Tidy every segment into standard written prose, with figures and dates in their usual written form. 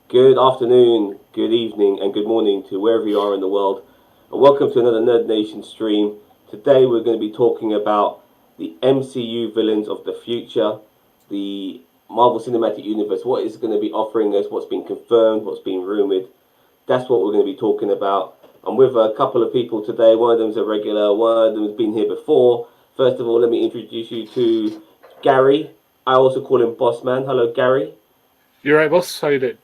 Good afternoon, good evening, and good morning to wherever you are in the world. And welcome to another Nerd Nation stream. Today we're going to be talking about the MCU villains of the future, the Marvel Cinematic Universe, what is going to be offering us, what's been confirmed, what's been rumored. That's what we're going to be talking about. I'm with a couple of people today. One of them's a regular, one of them's been here before. First of all, let me introduce you to Gary. I also call him Boss Man. Hello, Gary. You're right, boss. How you doing?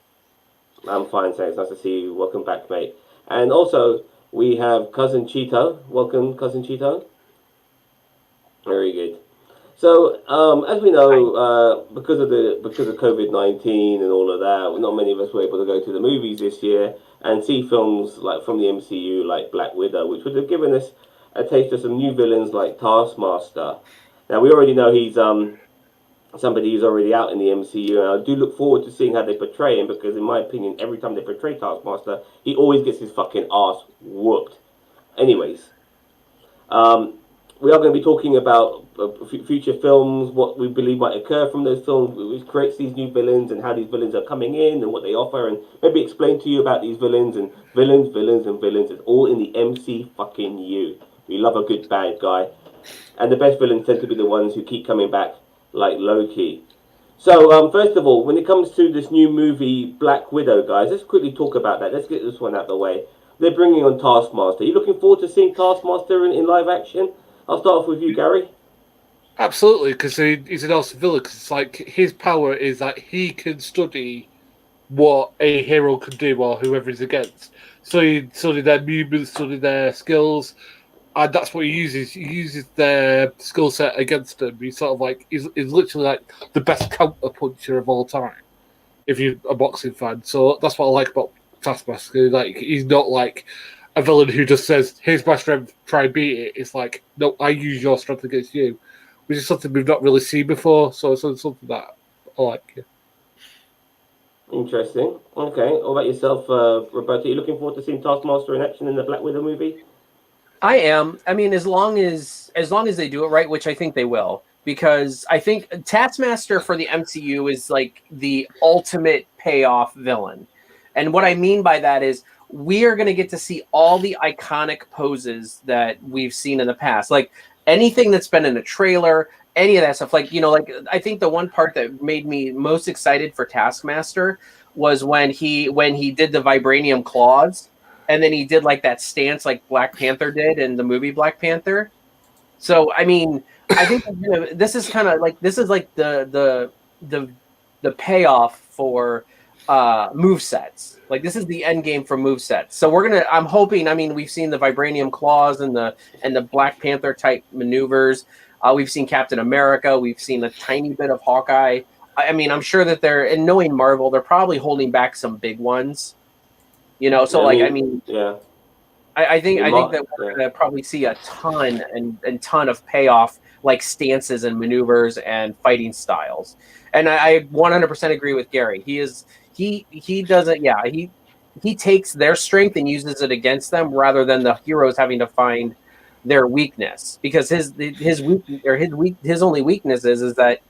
I'm fine, thanks. Nice to see you. Welcome back, mate. And also, we have Cousin Cheeto. Welcome, Cousin Cheeto. Very good. So, as we know, because of COVID-19 and all of that, not many of us were able to go to the movies this year and see films like from the MCU, like Black Widow, which would have given us a taste of some new villains like Taskmaster. Now, we already know he's somebody who's already out in the MCU, and I do look forward to seeing how they portray him because, in my opinion, every time they portray Taskmaster, he always gets his fucking ass whooped. Anyways, we are going to be talking about future films, what we believe might occur from those films, which creates these new villains, and how these villains are coming in and what they offer, and maybe explain to you about these villains and villains. It's all in the MC fucking U. We love a good bad guy, and the best villains tend to be the ones who keep coming back, like Loki. So, first of all, when it comes to this new movie, Black Widow, guys, let's quickly talk about that. Let's get this one out of the way. They're bringing on Taskmaster. Are you looking forward to seeing Taskmaster in live action? I'll start off with you, Gary. Absolutely, because he's an awesome villain. Cause it's like his power is that he can study what a hero can do or whoever he's against. So he studied their movements, studied their skills, and that's what he uses. He uses their skill set against them. He's sort of like he's literally like the best counter puncher of all time. If you're a boxing fan, so that's what I like about Taskmaster. Like he's not like a villain who just says, "Here's my strength, try and beat it." It's like, no, I use your strength against you, which is something we've not really seen before. So it's something that I like. Yeah. Interesting. Okay. What about yourself, Roberto? Are you looking forward to seeing Taskmaster in action in the Black Widow movie? I am. I mean, as long as they do it right, which I think they will, because I think Taskmaster for the MCU is like the ultimate payoff villain. And what I mean by that is we are going to get to see all the iconic poses that we've seen in the past. Like anything that's been in a trailer, any of that stuff. Like I think the one part that made me most excited for Taskmaster was when he did the vibranium claws and then he did like that stance like Black Panther did in the movie Black Panther. So I mean, I think this is kind of like the payoff for move sets. Like this is the end game for move sets. So I'm hoping. I mean, we've seen the vibranium claws and the Black Panther type maneuvers. We've seen Captain America. We've seen a tiny bit of Hawkeye. I mean, I'm sure that and knowing Marvel, they're probably holding back some big ones. So yeah. I think that we're going to probably see a ton of payoff, like stances and maneuvers and fighting styles. And I 100% agree with Gary. He doesn't. Yeah, he takes their strength and uses it against them rather than the heroes having to find their weakness, because his only weakness is that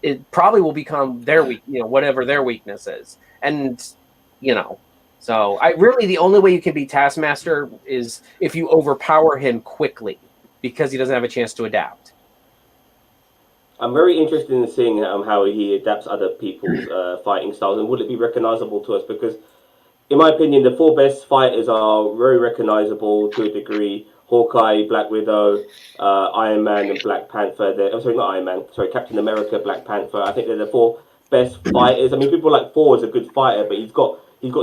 it probably will become their whatever their weakness is, and you know. So the only way you can beat Taskmaster is if you overpower him quickly, because he doesn't have a chance to adapt. I'm very interested in seeing how he adapts other people's fighting styles, and will it be recognizable to us? Because, in my opinion, the four best fighters are very recognizable to a degree. Hawkeye, Black Widow, Iron Man, and Black Panther. I'm sorry, not Iron Man. Sorry, Captain America, Black Panther. I think they're the four best fighters. I mean, people like Thor is a good fighter, but he's got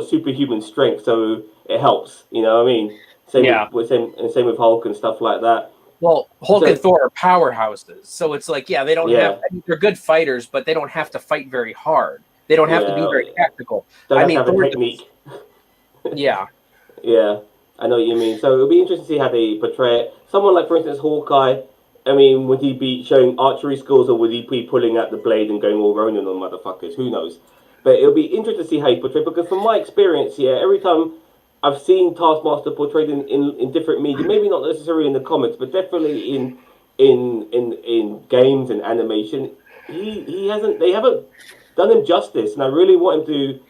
superhuman strength, so it helps. You know what I mean? Same with Hulk and stuff like that. Well, Hulk and Thor are powerhouses, so it's like, they don't have. I mean, they're good fighters, but they don't have to fight very hard. They don't have to be very tactical. Don't have a technique. Yeah. Yeah, I know what you mean. So it'll be interesting to see how they portray it. Someone like, for instance, Hawkeye. I mean, would he be showing archery skills, or would he be pulling out the blade and going all Ronin on motherfuckers? Who knows? But it'll be interesting to see how he portrays, because from my experience, every time I've seen Taskmaster portrayed in different media, maybe not necessarily in the comics, but definitely in games and animation, they haven't done him justice, and I really want him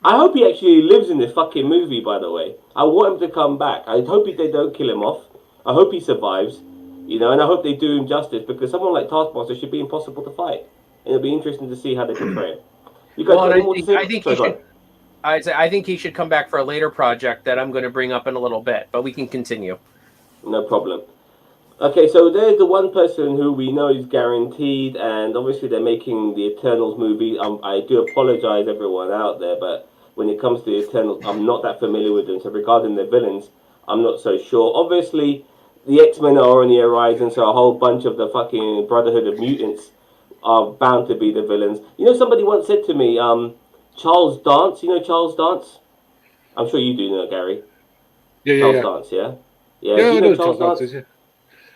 I hope he actually lives in this fucking movie, by the way. I want him to come back. I hope they don't kill him off. I hope he survives. You know, and I hope they do him justice, because someone like Taskmaster should be impossible to fight. And it'll be interesting to see how they portray him. You guys Well, got and any more to say? I think Sorry, he go on. should. I think he should come back for a later project that I'm going to bring up in a little bit, but we can continue. No problem. Okay, so there's the one person who we know is guaranteed, and obviously they're making the Eternals movie. I do apologize, everyone out there, but when it comes to the Eternals, I'm not that familiar with them. So regarding the villains, I'm not so sure. Obviously, the X-Men are on the horizon, so a whole bunch of the fucking Brotherhood of Mutants are bound to be the villains. You know, somebody once said to me, Charles Dance. You know Charles Dance? I'm sure you do know Gary. Yeah, Charles yeah. Dance, yeah, yeah. Yeah, Do I you know know Charles Charles Dance. Dance?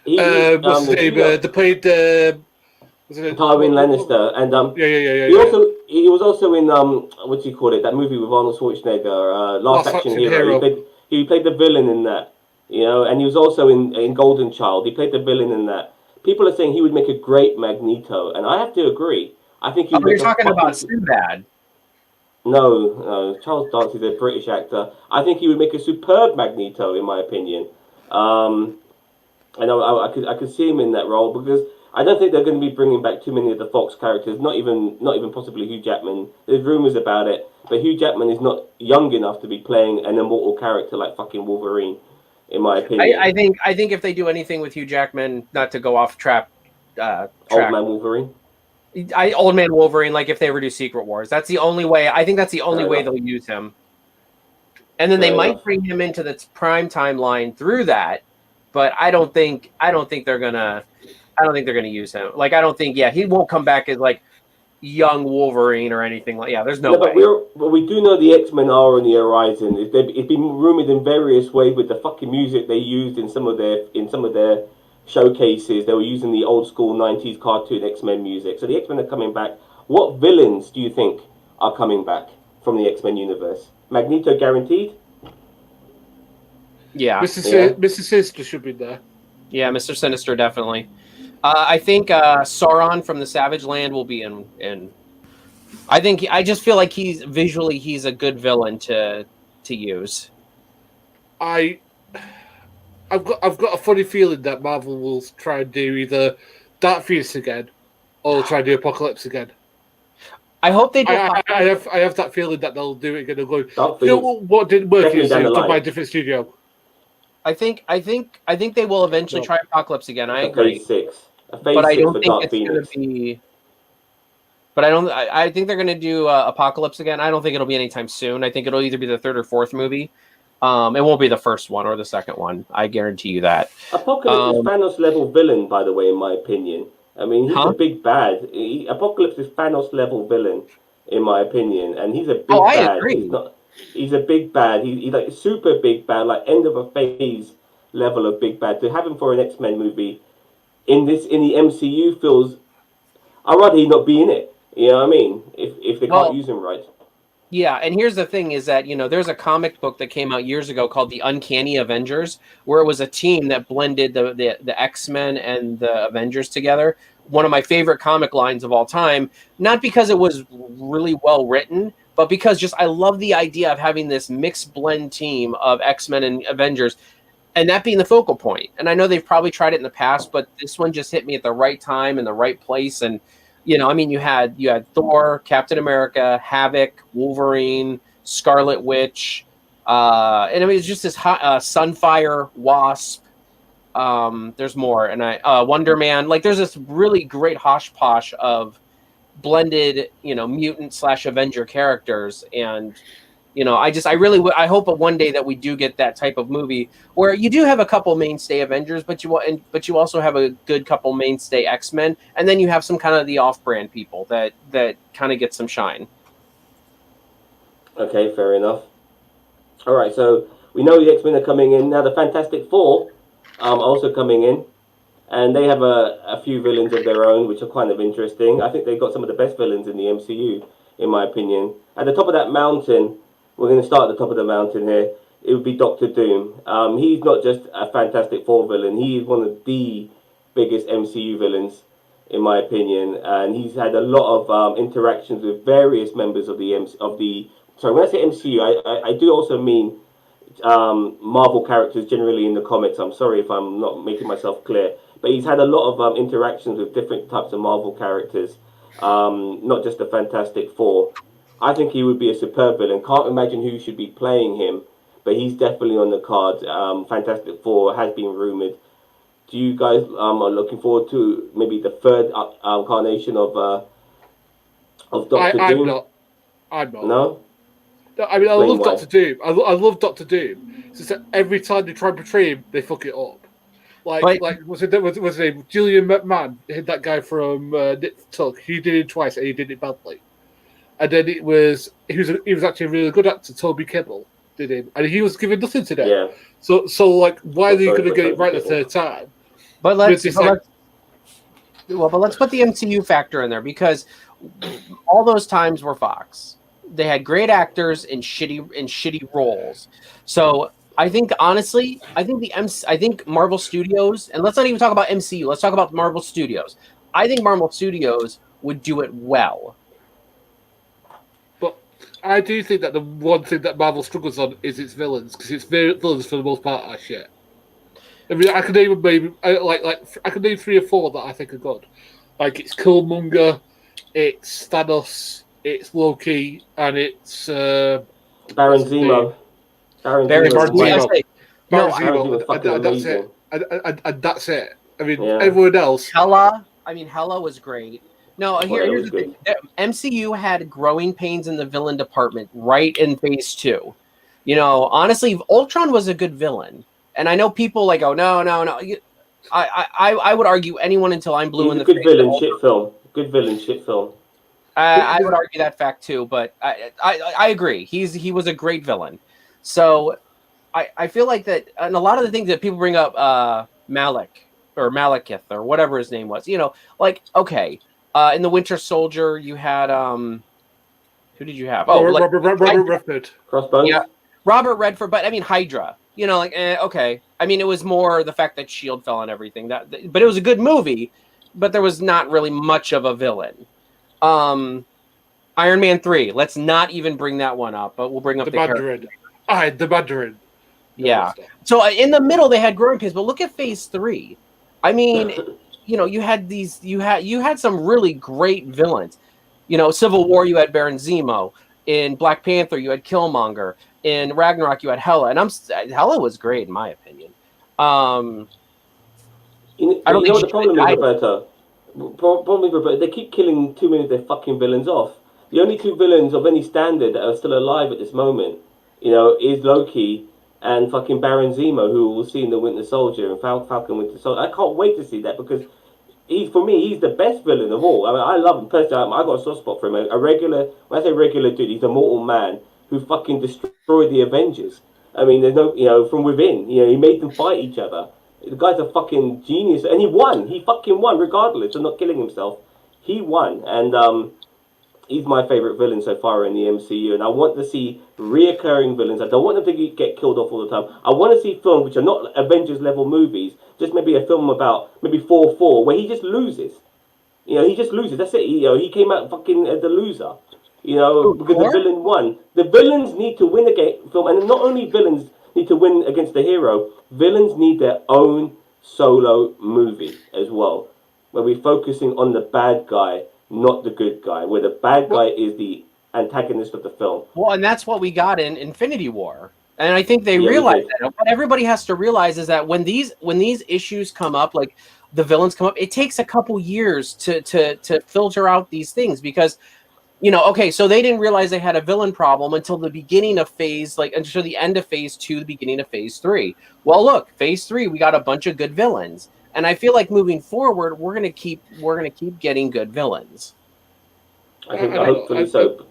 Yeah. What's his The name? studio. They played. Was it Tywin Lannister, and Yeah, yeah, yeah, yeah. he yeah. also he was also in what do you call it? That movie with Arnold Schwarzenegger, Last Last Action Action Hero. Hero. He played the villain in that, you know, and he was also in Golden Child. He played the villain in that. People are saying he would make a great Magneto, and I have to agree. I think he Oh, would you're make a talking fucking about Sinbad. no. Charles Dance is a British actor. I think he would make a superb Magneto, in my opinion. Um, I could see him in that role, because I don't think they're going to be bringing back too many of the Fox characters. Not even possibly Hugh Jackman. There's rumors about it, but Hugh Jackman is not young enough to be playing an immortal character like fucking Wolverine, in my opinion. I think if they do anything with Hugh Jackman, not to go off Old track, man Wolverine. Old Man Wolverine, like if they ever do Secret Wars, that's the only way. I think that's the only Fair way enough. they'll use him. And then they Fair might enough. bring him into the prime timeline through that, but I don't think they're gonna use him. Like I don't think he won't come back as like young Wolverine or anything like there's no way. But we do know the X-Men are on the horizon. It's been rumored in various ways with the fucking music they used in some of their showcases. They were using the old school '90s cartoon X-Men music. So the X-Men are coming back. What villains do you think are coming back from the X-Men universe? Magneto guaranteed. Yeah. Mr. Sinister should be there. Yeah, Mr. Sinister definitely. I think Sauron from the Savage Land will be in. I just feel like he's a good villain to use. I've got a funny feeling that Marvel will try and do either Dark Phoenix again, or try and do Apocalypse again. I hope they do. I have that feeling that they'll do it again. They'll go, Dark you know Phoenix. what didn't work Definitely is down it the was done by line. a different studio. I think they will eventually try Apocalypse again. I agree. Phase 6. A But phase I 6 don't for think Dark it's going Phoenix. to be. But I think they're going to do Apocalypse again. I don't think it'll be anytime soon. I think it'll either be the third or fourth movie. It won't be the first one or the second one. I guarantee you that. Apocalypse is Thanos level villain, by the way, in my opinion. I mean, he's a big bad. Apocalypse is Thanos level villain, in my opinion, and he's a big I bad. agree. He's a big bad. He's like super big bad, like end of a phase level of big bad. To have him for an X-Men movie in the MCU feels. I'd rather he not be in it. You know what I mean? If they can't use him right. Yeah, and here's the thing is that, there's a comic book that came out years ago called The Uncanny Avengers, where it was a team that blended the X-Men and the Avengers together. One of my favorite comic lines of all time, not because it was really well written, but because just I love the idea of having this mixed blend team of X-Men and Avengers, and that being the focal point. And I know they've probably tried it in the past, but this one just hit me at the right time in the right place. And you had Thor, Captain America, Havoc, Wolverine, Scarlet Witch, and I mean it's just this Sunfire, Wasp. There's more, and Wonder Man. Like there's this really great hosh-posh of blended, mutant / Avenger characters, and I hope one day that we do get that type of movie where you do have a couple mainstay Avengers, but you also have a good couple mainstay X-Men, and then you have some kind of the off-brand people that kind of get some shine. Okay, fair enough. All right, so we know the X-Men are coming in now. The Fantastic Four are also coming in, and they have a few villains of their own, which are kind of interesting. I think they've got some of the best villains in the MCU, in my opinion. At the top of that mountain. We're going to start at the top of the mountain here. It would be Doctor Doom. He's not just a Fantastic Four villain. He is one of the biggest MCU villains, in my opinion. And he's had a lot of interactions with various members of the sorry, when I say MCU, I do also mean Marvel characters generally in the comics. I'm sorry if I'm not making myself clear, but he's had a lot of interactions with different types of Marvel characters, not just the Fantastic Four. I think he would be a superb villain. Can't imagine who should be playing him, but he's definitely on the cards. Fantastic Four has been rumored. Do you guys are looking forward to maybe the third incarnation of Doctor I'm Doom? not. I'm not. No. No, I mean, I Explain love why. Doctor Doom. I love Doctor Doom. It's just that every time they try and portray him, they fuck it up. But- Was his name Julian McMahon? That guy from Nip Tuck. He did it twice, and he did it badly. And then he was actually a really good actor. Toby Kebbell did him, and he was given nothing today. Yeah. So like, why are they Sorry going to for get it Toby right the Kebbell. third time? But With this, let's put the MCU factor in there, because all those times were Fox. They had great actors in shitty roles. So I think honestly, I think Marvel Studios, and let's not even talk about MCU. Let's talk about Marvel Studios. I think Marvel Studios would do it well. But I do think that the one thing that Marvel struggles on is its villains, because its villains for the most part are shit. I mean, I could name maybe I could name 3 or 4 that I think are good. Like it's Killmonger, it's Thanos, it's Loki, and it's Baron what's his name? Zemo. Baron Baron Zemo. Zemo. Baron No, Baron Zemo's Zemo, fucking and that's amazing. it. And that's it. I mean, Yeah. everyone else. Hela was great. No, that here's was the thing. MCU had growing pains in the villain department right in Phase 2. You know, honestly, Ultron was a good villain. And I know people like, oh, no. I would argue anyone until I'm blue in the good face. villain, shit film. Good villain, shit film. I would argue that fact too, but I agree. He was a great villain. So I feel like that, and a lot of the things that people bring up, Malik or Malekith or whatever his name was, you know, like, okay, in the Winter Soldier you had who did you have? Oh, like, Robert Redford. Crossbones. yeah, Robert Redford, but I mean Hydra. You know, like, okay. I mean, it was more the fact that Shield fell and everything. But it was a good movie, but there was not really much of a villain. Iron Man 3. Let's not even bring that one up, but we'll bring up The the character. Mandarin. The Mandarin. Yeah. So in the middle they had growing pains, but look at Phase 3. I mean, you know, you had some really great villains. You know, Civil War you had Baron Zemo. In Black Panther you had Killmonger. In Ragnarok you had Hela, and Hela was great in my opinion. I don't You think know what she the problem died. is, Roberto? Problem is, Roberto, they keep killing too many of their fucking villains off. The only 2 villains of any standard that are still alive at this moment, you know, is Loki and fucking Baron Zemo, who we'll see in the Winter Soldier and Falcon Winter Soldier. I can't wait to see that, because he's the best villain of all. I mean, I love him personally. I got a soft spot for him. A regular, when I say regular dude, he's a mortal man who fucking destroyed the Avengers. I mean, there's no, you know, from within. You know, he made them fight each other. The guy's a fucking genius, and he won. He fucking won, regardless of not killing himself. He won, and he's my favorite villain so far in the MCU. And I want to see reoccurring villains. I don't want them to get killed off all the time. I want to see films which are not Avengers level movies. Just maybe a film about maybe 4-4, where he just loses. You know, he just loses. That's it. He came out fucking as the loser. You know, because the villain won. The villains need to win a film, and not only villains need to win against the hero, villains need their own solo movie as well, where we're focusing on the bad guy, not the good guy, where the bad guy is the antagonist of the film. Well, and that's what we got in Infinity War. And I think they realize that. What everybody has to realize is that when these issues come up, like the villains come up, it takes a couple years to filter out these things, because, you know, okay, so they didn't realize they had a villain problem until the beginning of until the end of Phase 2, the beginning of Phase 3. Well, look, Phase 3, we got a bunch of good villains. And I feel like moving forward, we're gonna keep getting good villains. I think hopefully so.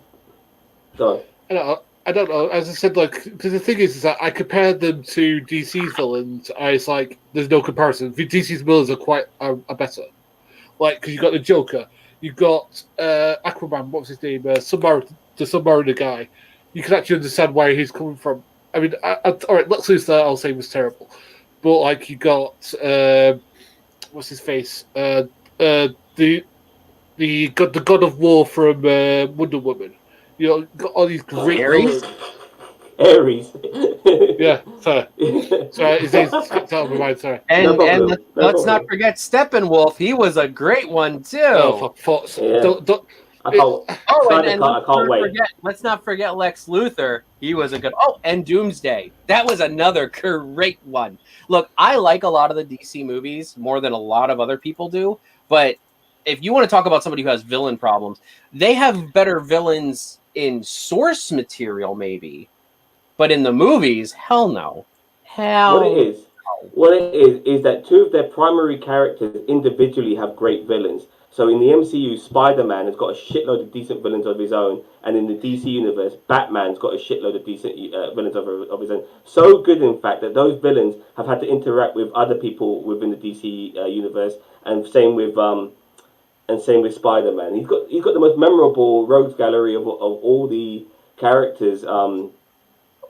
Go on. I don't know. As I said, like, because the thing is that I compared them to DC's villains. It's like there's no comparison. DC's villains are better. Like, because you got the Joker, you got Aquaman. What was his name? The Submariner guy. You can actually understand where he's coming from. I mean, all right, Lex Luthor, I'll say, was terrible, but like you got what's his face? The God of War from Wonder Woman. You know, got all these great Aries? villains. Aries. Yeah, sorry. Sorry, it's skipped out of my mind, sorry. No And problem. No let's not problem. forget Steppenwolf. He was a great one too. Oh, for fuck's Yeah. don't, I can't. Oh, Snyder and Cut, I can't wait. let's not forget Lex Luthor. He was a good. Oh, and Doomsday. That was another great one. Look, I like a lot of the DC movies more than a lot of other people do. But if you want to talk about somebody who has villain problems, they have better villains in source material, maybe. But in the movies, hell no. What it Hell. is, is that two of their primary characters individually have great villains. So in the MCU, Spider-Man has got a shitload of decent villains of his own, and in the DC universe, Batman's got a shitload of decent villains of his own. So good, in fact, that those villains have had to interact with other people within the DC universe, and same with Spider-Man. He's got the most memorable rogues gallery of all the characters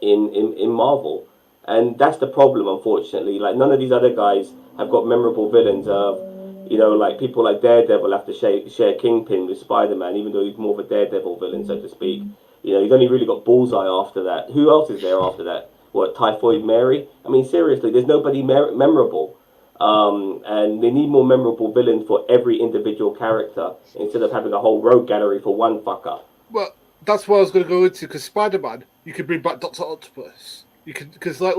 in Marvel. And that's the problem, unfortunately. Like, none of these other guys have got memorable villains. Like people like Daredevil have to share Kingpin with Spider-Man, even though he's more of a Daredevil villain, so to speak. He's only really got Bullseye after that. Who else is there after that? What, Typhoid Mary? I mean, seriously, there's nobody memorable. And they need more memorable villains for every individual character instead of having a whole rogue gallery for one fucker. Well, that's what I was going to go into, because Spider-Man, you could bring back Dr. Octopus. You could, because I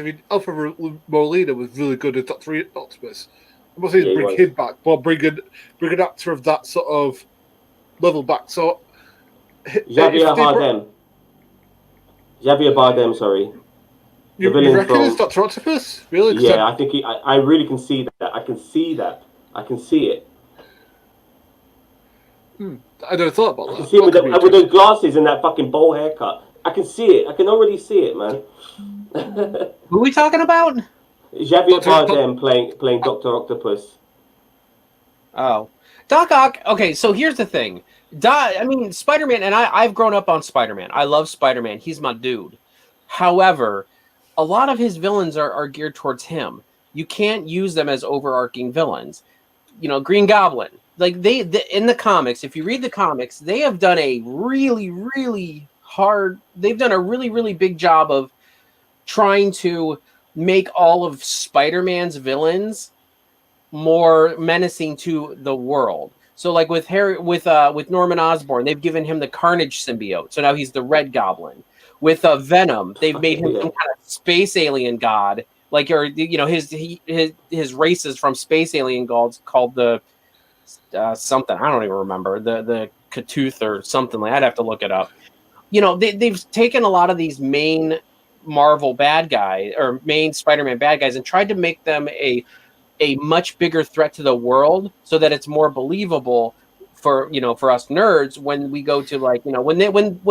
mean, Alfred Molina was really good at Dr. Octopus. I'm not saying bring him back, but bring an actor of that sort of level back. So Javier Bardem, sorry. You reckon it's Dr. Octopus? Really? Yeah, I think I really can see that. I can see it. I never thought about that. I can see it with those glasses and that fucking bowl haircut. I can see it. I can already see it, man. Who are we talking about? Javier Bardem playing Dr. Octopus. Oh. Doc Ock. Okay, so here's the thing. I mean, Spider-Man, and I've grown up on Spider-Man. I love Spider-Man. He's my dude. However, a lot of his villains are geared towards him. You can't use them as overarching villains. Green Goblin. Like, they in the comics, if you read the comics, they have done a really, really they've done a really, really big job of trying to make all of Spider-Man's villains more menacing to the world. So, like with Norman Osborn, they've given him the Carnage symbiote, so now he's the Red Goblin. With Venom, they've made him some kind of space alien god, like his race is from space alien gods called the something, I don't even remember, the Katuth or something. I'd have to look it up. They've taken a lot of these main Marvel bad guys or main Spider-Man bad guys and tried to make them a much bigger threat to the world, so that it's more believable for us nerds when we go to when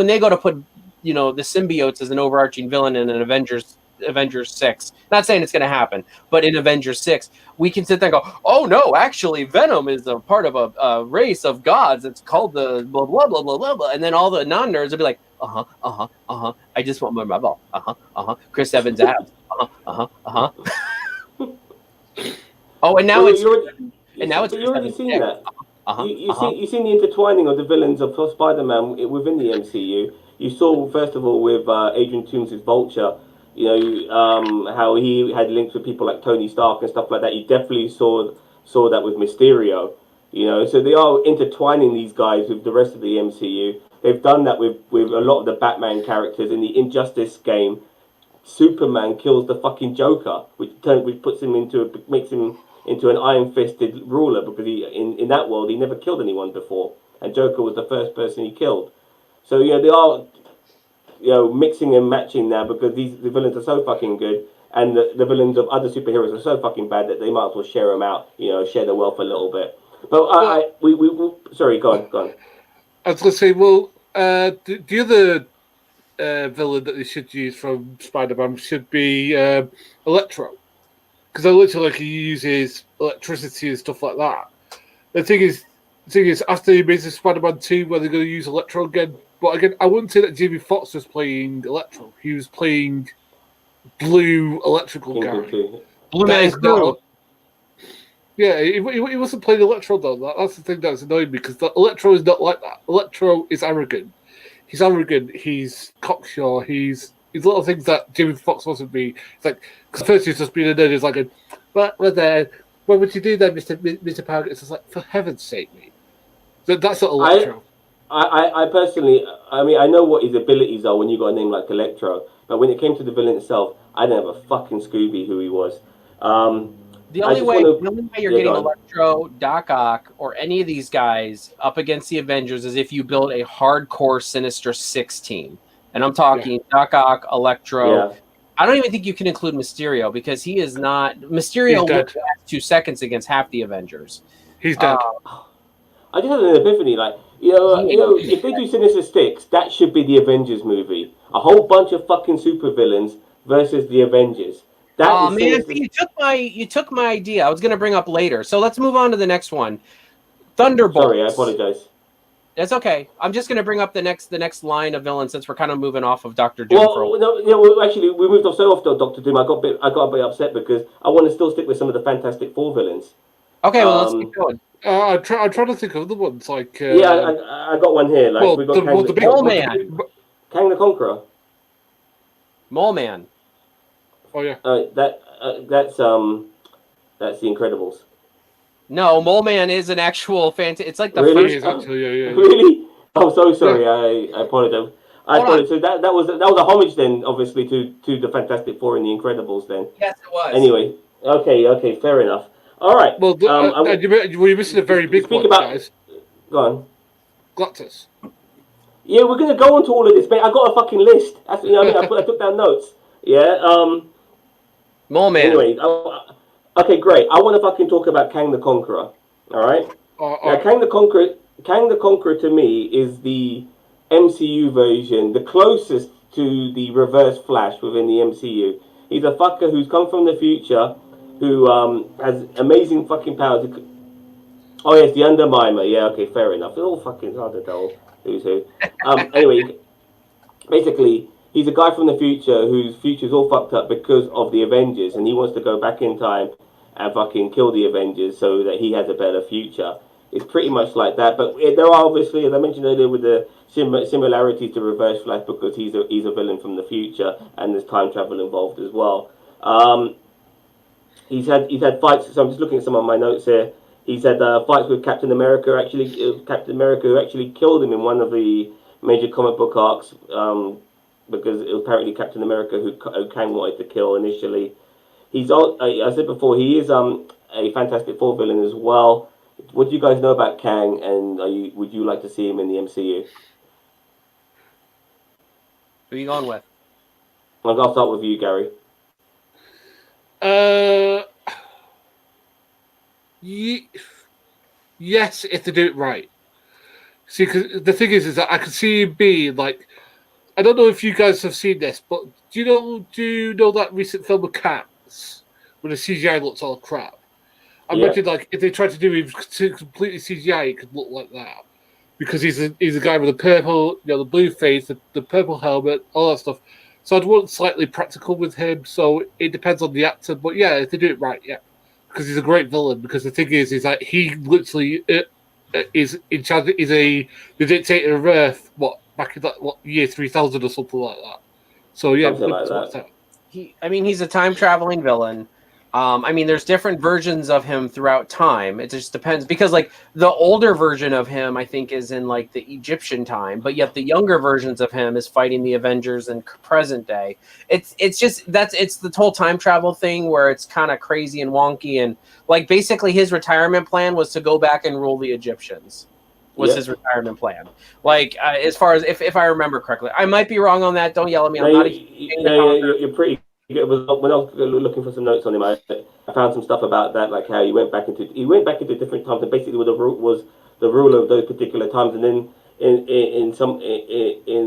they go to put the symbiotes as an overarching villain in an Avengers 6. Not saying it's going to happen, but in Avengers 6, we can sit there and go, oh no, actually Venom is a part of a race of gods. It's called the blah blah blah blah blah blah. And then all the non-nerds will be like, I just want more Marvel. Chris Evans abs. Oh, and now you already seen that. You've seen the intertwining of the villains of Spider-Man within the MCU. You saw, first of all, with Adrian Toomes' Vulture, how he had links with people like Tony Stark and stuff like that. You definitely saw that with Mysterio. So they are intertwining these guys with the rest of the MCU. They've done that with a lot of the Batman characters in the Injustice game. Superman kills the fucking Joker, which makes him into an iron-fisted ruler, because in that world he never killed anyone before, and Joker was the first person he killed. So they are mixing and matching now, because the villains are so fucking good, and the villains of other superheroes are so fucking bad that they might as well share them out, share the wealth a little bit. But sorry, go on. I was going to say, well, the other villain that they should use from Spider-Man should be Electro, because I literally he uses electricity and stuff like that. The thing is, after the Amazing Spider-Man 2, where they're going to use Electro again, but again, I wouldn't say that Jamie Foxx was playing Electro. He was playing Blue Electrical guy. Blue Man's cool. Yeah, he wasn't playing Electro though. That's the thing that's annoying me, because Electro is not like that. Electro is arrogant. he's arrogant, he's cocksure, he's a lot of things that Jimmy Fox wasn't be. It's like, because first he's just being a nerd, he's like, what would you do then, Mr. Power? It's just like, for heaven's sake, mate. That's not Electro. I personally, I mean, I know what his abilities are when you got a name like Electro, but when it came to the villain itself, I didn't have a fucking Scooby who he was. The only way you're getting Electro, Doc Ock, or any of these guys up against the Avengers is if you build a hardcore Sinister Six team. And I'm talking Doc Ock, Electro. Yeah. I don't even think you can include Mysterio because he is not... Mysterio will last 2 seconds against half the Avengers. He's dead. I just had an epiphany, like, you know, if they do Sinister Six, that should be the Avengers movie. A whole bunch of fucking supervillains versus the Avengers. Man, you took my idea. I was going to bring up later. So let's move on to the next one. Thunderbolt. Sorry, I apologize. That's okay. I'm just going to bring up the next line of villains since we're kind of moving off of Doctor Doom. Actually, we moved off so off Doctor Doom. I got a bit upset because I want to still stick with some of the Fantastic Four villains. Okay, well let's keep going. I'm trying to think of other ones like. I got one here. Like we got Mole Man, Kang the Conqueror, Mole Man. Oh yeah. That's the Incredibles. No, Mole Man is an actual It's like the really? first. Really? I'm so sorry. Yeah. I apologize. So that was a homage then, obviously, to the Fantastic Four and the Incredibles then. Yes, it was. Anyway, okay, fair enough. All right. Well, you're missing a very big one, guys. Go on. Galactus. Yeah, we're gonna go on to all of this, mate. I got a fucking list. That's, I took down notes. Yeah. Mole Man. Anyway, okay, great. I want to fucking talk about Kang the Conqueror. All right. Now, Kang the Conqueror to me is the MCU version, the closest to the Reverse Flash within the MCU. He's a fucker who's come from the future, who has amazing fucking powers. Oh yes, the Undermimer. Yeah, okay, fair enough. It's all fucking hard to tell who's who. Anyway, basically, he's a guy from the future whose future's all fucked up because of the Avengers, and he wants to go back in time and fucking kill the Avengers so that he has a better future. It's pretty much like that, but there are obviously, as I mentioned earlier, with the similarities to Reverse Flash because he's a villain from the future, and there's time travel involved as well. He's had fights. So I'm just looking at some of my notes here. He's had fights with Captain America. Captain America who actually killed him in one of the major comic book arcs because it was apparently Captain America who Kang wanted to kill initially. He's I said before, he is a Fantastic Four villain as well. What do you guys know about Kang, and would you like to see him in the MCU? Who are you going with? I'll start with you, Gary. Yes, if they do it right. See, because the thing is that I can see him being like, I don't know if you guys have seen this, but do you know that recent film of Cats where the CGI looks all crap? I imagine like if they tried to do him completely CGI, it could look like that because he's a guy with the purple, the blue face, the purple helmet, all that stuff. So I'd want slightly practical with him. So it depends on the actor, but yeah, if they do it right, yeah, because he's a great villain. Because the thing is like he literally is in charge. Is the dictator of Earth. Back in year 3000 or something like that. So yeah, like that. He's a time traveling villain. There's different versions of him throughout time. It just depends because like the older version of him, I think, is in like the Egyptian time, but yet the younger versions of him is fighting the Avengers in present day. It's the whole time travel thing where it's kind of crazy and wonky, and like basically his retirement plan was to go back and rule the Egyptians. His retirement plan. Like as far as if I remember correctly, I might be wrong on that. Don't yell at me. You're pretty. When I was looking for some notes on him, I found some stuff about that, like how he went back into different times, and basically what the rule was the rule of those particular times. And then in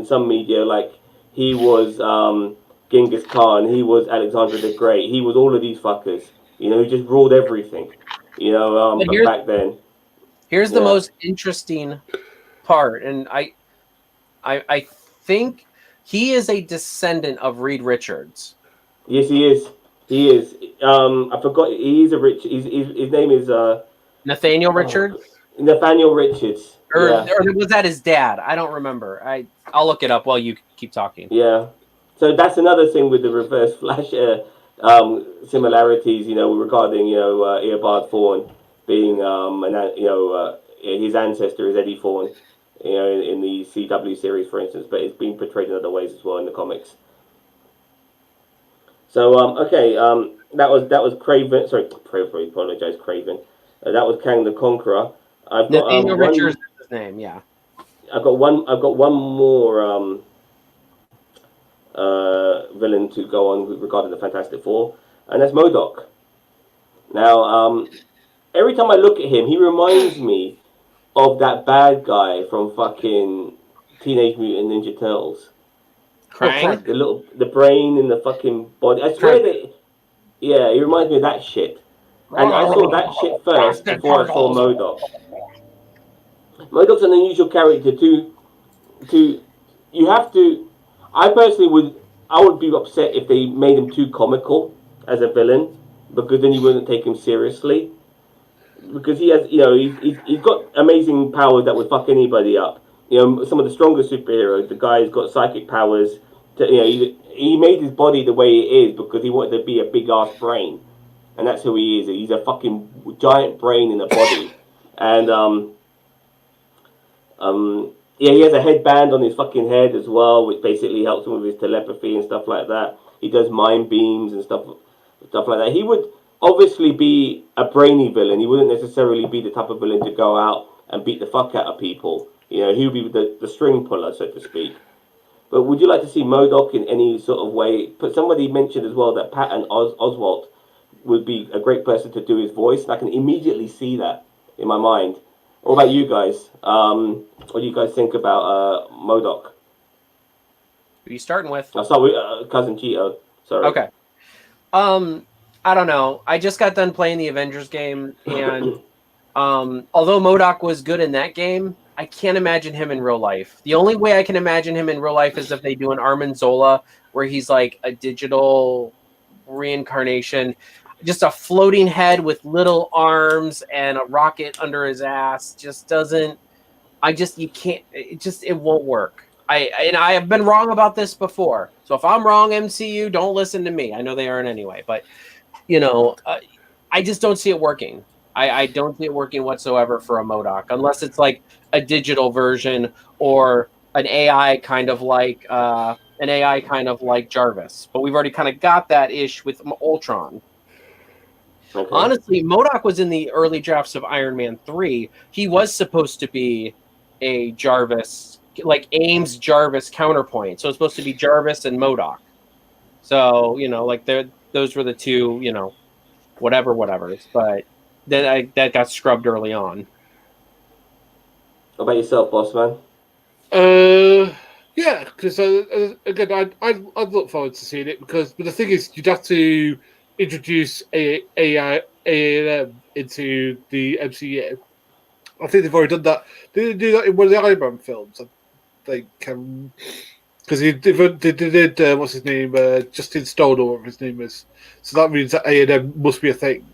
some media, like he was Genghis Khan, he was Alexander the Great, he was all of these fuckers, who just ruled everything, but back then. Here's the most interesting part, and I think he is a descendant of Reed Richards. Yes, he is. He is. I forgot. He's a rich. His name is Nathaniel Richards. Nathaniel Richards. Or, Yeah. or was that his dad? I don't remember. I'll look it up while you keep talking. Yeah. So that's another thing with the Reverse Flash similarities, regarding, Eobard Thawne being, his ancestor is Eddie Thawne, in the CW series, for instance, but it's been portrayed in other ways as well in the comics. So, okay, that was Craven. Sorry, apologize, Craven. That was Kang the Conqueror. I've got Nathaniel Richards is his name. Yeah. I've got one more villain to go on regarding the Fantastic Four, and that's MODOK. Now, every time I look at him, he reminds me of that bad guy from fucking Teenage Mutant Ninja Turtles. Krang? The brain in the fucking body. I swear that, yeah, he reminds me of that shit. And I saw that shit first before I saw MODOK. MODOK's an unusual character too. You have to. I personally would be upset if they made him too comical as a villain, because then you wouldn't take him seriously. Because he has, he's got amazing powers that would fuck anybody up. Some of the strongest superheroes. The guy's got psychic powers. He made his body the way it is because he wanted to be a big ass brain, and that's who he is. He's a fucking giant brain in a body, and yeah, he has a headband on his fucking head as well, which basically helps him with his telepathy and stuff like that. He does mind beams and stuff like that. He would obviously be a brainy villain. He wouldn't necessarily be the type of villain to go out and beat the fuck out of people. He would be the string puller, so to speak. But would you like to see MODOK in any sort of way? But somebody mentioned as well that Patton Oswalt would be a great person to do his voice, and I can immediately see that in my mind. What about you guys? What do you guys think about MODOK? Who are you starting with? I'll start with Cousin Cheeto. Sorry. Okay. I don't know. I just got done playing the Avengers game, and although MODOK was good in that game, I can't imagine him in real life. The only way I can imagine him in real life is if they do an Armin Zola, where he's like a digital reincarnation, just a floating head with little arms and a rocket under his ass. You can't. It won't work. I have been wrong about this before. So if I'm wrong, MCU, don't listen to me. I know they aren't anyway, but I just don't see it working. I don't see it working whatsoever for a MODOK, unless it's like a digital version or an AI kind of like Jarvis. But we've already kind of got that ish with Ultron. Okay. Honestly, MODOK was in the early drafts of Iron Man 3. He was supposed to be a Jarvis, like Ames Jarvis counterpoint. So it's supposed to be Jarvis and MODOK. So, those were the two, whatever's. But then that got scrubbed early on. How about yourself, boss man? Yeah, because again, I'd look forward to seeing it but the thing is, you'd have to introduce AI into the MCU. I think they've already done that. They do that in one of the Iron Man films. I think because they did what's his name, Justin Stone or whatever his name is. So that means that A&M must be a thing.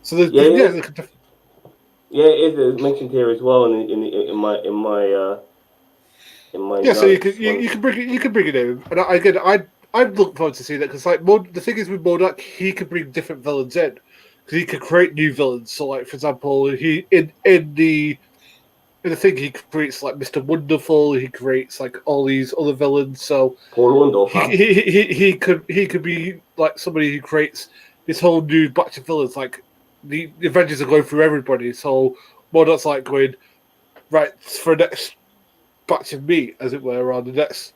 So it is mentioned here as well in my yeah. Notes. So you can bring it in, and I'd look forward to seeing that because the thing is with MODOK, he could bring different villains in because he could create new villains. So like for example, he in the thing he creates like Mr. Wonderful. He creates like all these other villains. So Paul Wonderful. He could be like somebody who creates this whole new batch of villains. Like the Avengers are going through everybody, so MODOK's like going right for the next batch of meat, as it were, or the next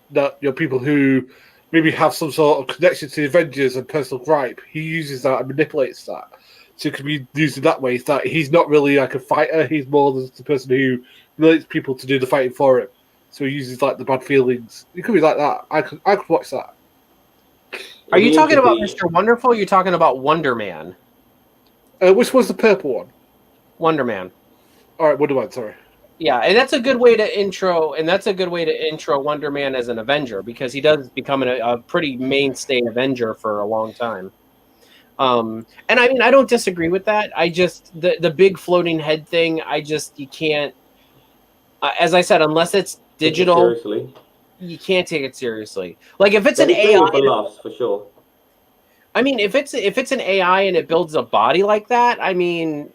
people who maybe have some sort of connection to the Avengers and personal gripe. He uses that and manipulates that. So it can be used in that way. It's that he's not really like a fighter, he's more the person who relates people to do the fighting for him. So he uses like the bad feelings. It could be like that. I could watch that. Are you talking about Mr. Wonderful? Or you're talking about Wonder Man? Which was the purple one? Wonder Man. All right, Wonder Man. Sorry. Yeah, and that's a good way to intro. Wonder Man as an Avenger because he does become a pretty mainstay Avenger for a long time. And I mean, I don't disagree with that. I just the big floating head thing. You can't. As I said, unless it's Take it digital, seriously. you can't take it seriously. Like if it's They'll an be doing AI, it for laughs for sure. I mean, if it's an AI and it builds a body like that, I mean,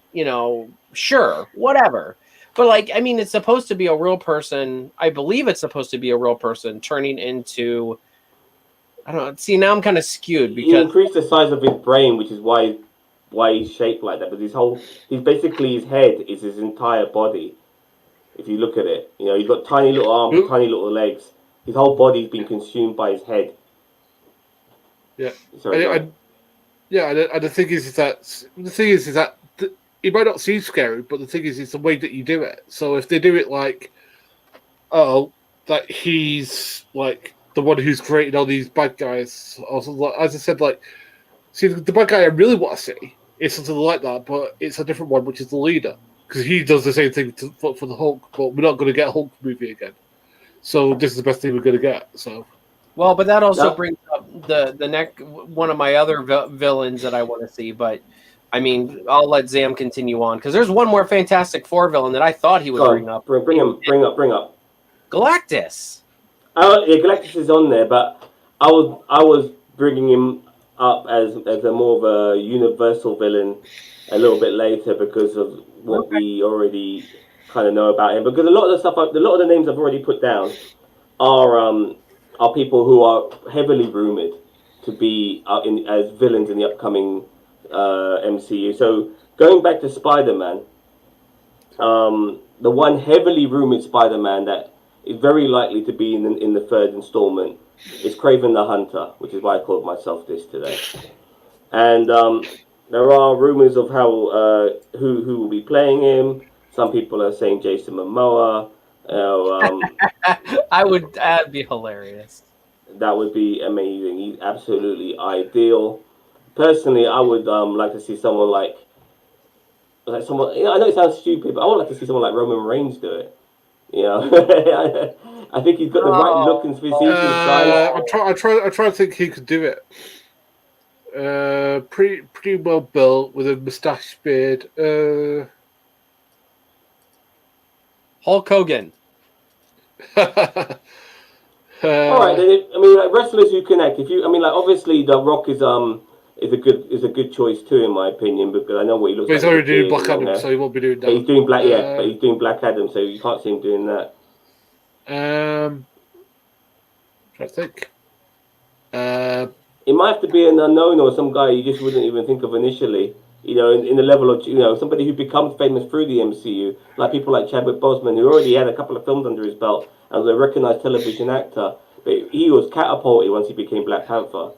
sure, whatever. But like, I mean, it's supposed to be a real person. I believe it's supposed to be a real person turning into. I don't know. See, now I'm kind of skewed He because increased the size of his brain, which is why he's shaped like that. But he's basically his head is his entire body. If you look at it, he's got tiny little arms, tiny little legs. His whole body's been consumed by his head. Yeah. Sorry, And the thing is that it might not seem scary, but the thing is, it's the way that you do it. So if they do it like, that he's like the one who's created all these bad guys, or something like, as I said, like, see, the bad guy I really want to see is something like that, but it's a different one, which is the leader, because he does the same thing for the Hulk, but we're not going to get a Hulk movie again. So this is the best thing we're going to get. So. Well, but that also brings up the next one of my other villains that I want to see. But I mean, I'll let Zam continue on because there's one more Fantastic Four villain that I thought he would bring up. Bring up. Galactus. Oh yeah, Galactus is on there, but I was bringing him up as a more of a universal villain a little bit later because of what we already kind of know about him. Because a lot of the names I've already put down are people who are heavily rumored to be as villains in the upcoming MCU. So going back to SpiderMan, the one heavily rumored SpiderMan that is very likely to be in the third installment is Kraven the Hunter, which is why I called myself this today. And there are rumors of how who will be playing him. Some people are saying Jason Momoa. That'd be hilarious. That would be amazing. He's absolutely ideal. Personally, I would like to see someone like someone. I know it sounds stupid, but I would like to see someone like Roman Reigns do it. I think he's got the right look and physique and size. I try to think he could do it. Pretty well built with a moustache beard. Hulk Hogan. All right, then. Wrestlers who connect. Obviously, The Rock is a good choice too, in my opinion, because I know what he looks like. He's already doing Black Adam, so he won't be doing that. But he's doing but he's doing Black Adam, so you can't see him doing that. I think. It might have to be an unknown or some guy you just wouldn't even think of initially. In the level of somebody who becomes famous through the MCU, like people like Chadwick Boseman, who already had a couple of films under his belt and was a recognized television actor, but he was catapulted once he became Black Panther.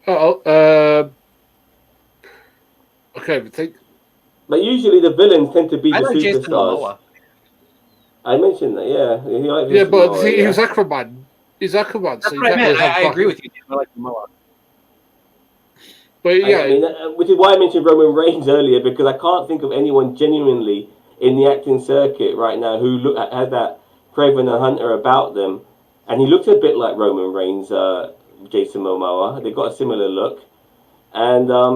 Okay, but think. But usually the villains tend to be the superstars. Jason Momoa. I mentioned that, yeah. Yeah, but he was Aquaman. He's Aquaman. That's what I meant. I agree with you. I like Momoa. But yeah, which is why I mentioned Roman Reigns earlier, because I can't think of anyone genuinely in the acting circuit right now who has that Kraven the Hunter about them, and he looks a bit like Roman Reigns, Jason Momoa. They've got a similar look, and I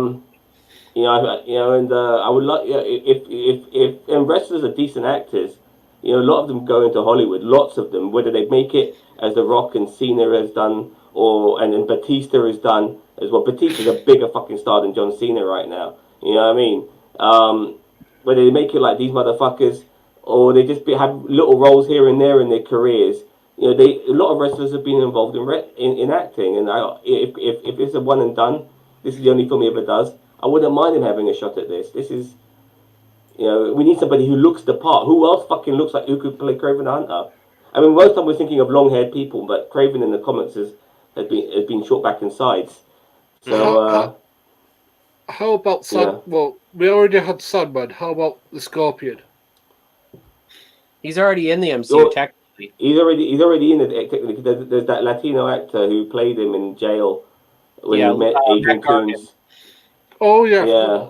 would like if wrestlers are decent actors, a lot of them go into Hollywood. Lots of them, whether they make it as The Rock and Cena has done, and then Batista has done as well. Batista's a bigger fucking star than John Cena right now. You know what I mean? Whether they make it like these motherfuckers, or they just have little roles here and there in their careers. A lot of wrestlers have been involved in acting, and if it's a one and done, this is the only film he ever does. I wouldn't mind him having a shot at this. This is, we need somebody who looks the part. Who else fucking looks like who could play Kraven the Hunter? Most of the time we're thinking of long-haired people, but Kraven in the comics has been short back and sides. So, how about Well, we already had Sandman. How about the Scorpion? He's already in the MCU, technically. He's already in it. Technically, there's that Latino actor who played him in jail when he met Adrian Toomes. Oh yeah. Yeah.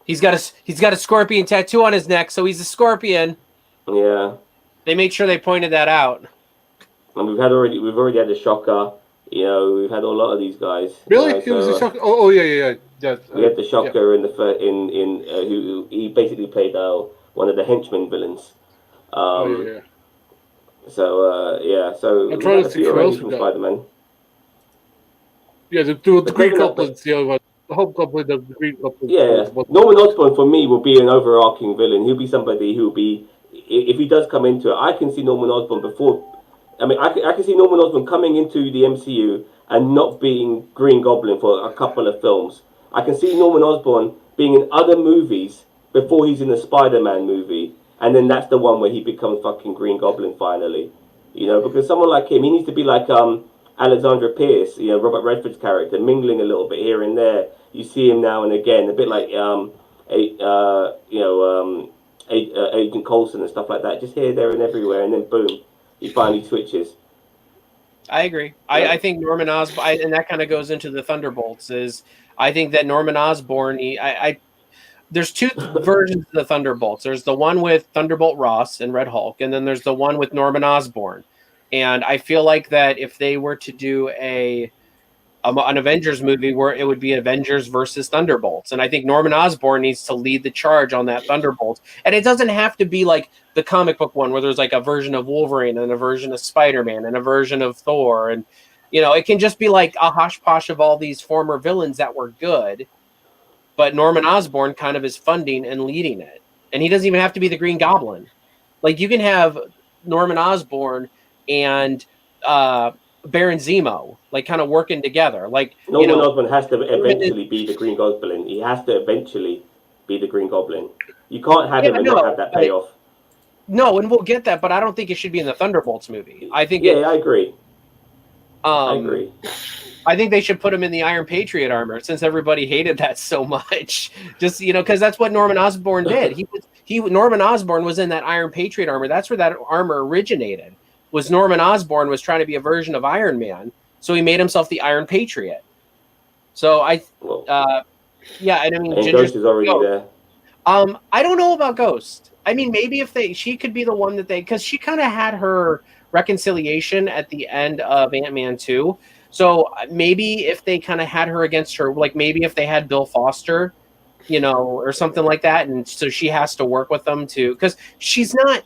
He's got a scorpion tattoo on his neck, so he's a scorpion. Yeah. They made sure they pointed that out. And we've already had the Shocker. You know, we've had a lot of these guys. Really? You know, It was a so, shock. Oh yeah. we had the Yeah. Shocker in who he basically played one of the henchmen villains. Oh Um, yeah. so I'm we've trying had to a think few who already else we from got. Spider-Man. Yeah, the But Green taking up, but Goblin's the other one. The Hobgoblin and the Green Goblin. yeah, One. Norman Osborn for me will be an overarching villain. He'll be somebody who'll be, if he does come into it, I can see Norman Osborn before. I mean, I can see Norman Osborn coming into the MCU and not being Green Goblin for a couple of films. I can see Norman Osborn being in other movies before he's in a Spider-Man movie, and then that's the one where he becomes fucking Green Goblin finally. You know, because someone like him, he needs to be like Alexandra Pierce, you know, Robert Redford's character, mingling a little bit here and there. You see him now and again, a bit like Agent Coulson and stuff like that, just here, there, and everywhere, and then boom, he finally switches. I agree. Yeah. I think Norman Osborn, and that kind of goes into the Thunderbolts. Is I think that Norman Osborn, there's two versions of the Thunderbolts. There's the one with Thunderbolt Ross and Red Hulk, and then there's the one with Norman Osborn. And I feel like that if they were to do an Avengers movie where it would be Avengers versus Thunderbolts, and I think Norman Osborn needs to lead the charge on that Thunderbolts. And it doesn't have to be like the comic book one where there's like a version of Wolverine and a version of Spider-Man and a version of Thor, and it can just be like a hosh-posh of all these former villains that were good. But Norman Osborn kind of is funding and leading it. And he doesn't even have to be the Green Goblin. Like, you can have Norman Osborn and Baron Zemo, like, kind of working together. Like, Norman Osborn has to eventually be the Green Goblin. He has to eventually be the Green Goblin. You can't have him and not have that payoff. No, and we'll get that, but I don't think it should be in the Thunderbolts movie. I think I agree. I agree. I think they should put him in the Iron Patriot armor, since everybody hated that so much. Just, because that's what Norman Osborn did. Norman Osborn was in that Iron Patriot armor. That's where that armor originated. Was Norman Osborn was trying to be a version of Iron Man, so he made himself the Iron Patriot. So and I mean, Ghost is already there. I don't know about Ghost. I mean, maybe she could be the one that because she kind of had her reconciliation at the end of Ant-Man 2. So maybe if they kind of had her against her, like maybe if they had Bill Foster, or something like that, and so she has to work with them too, because she's not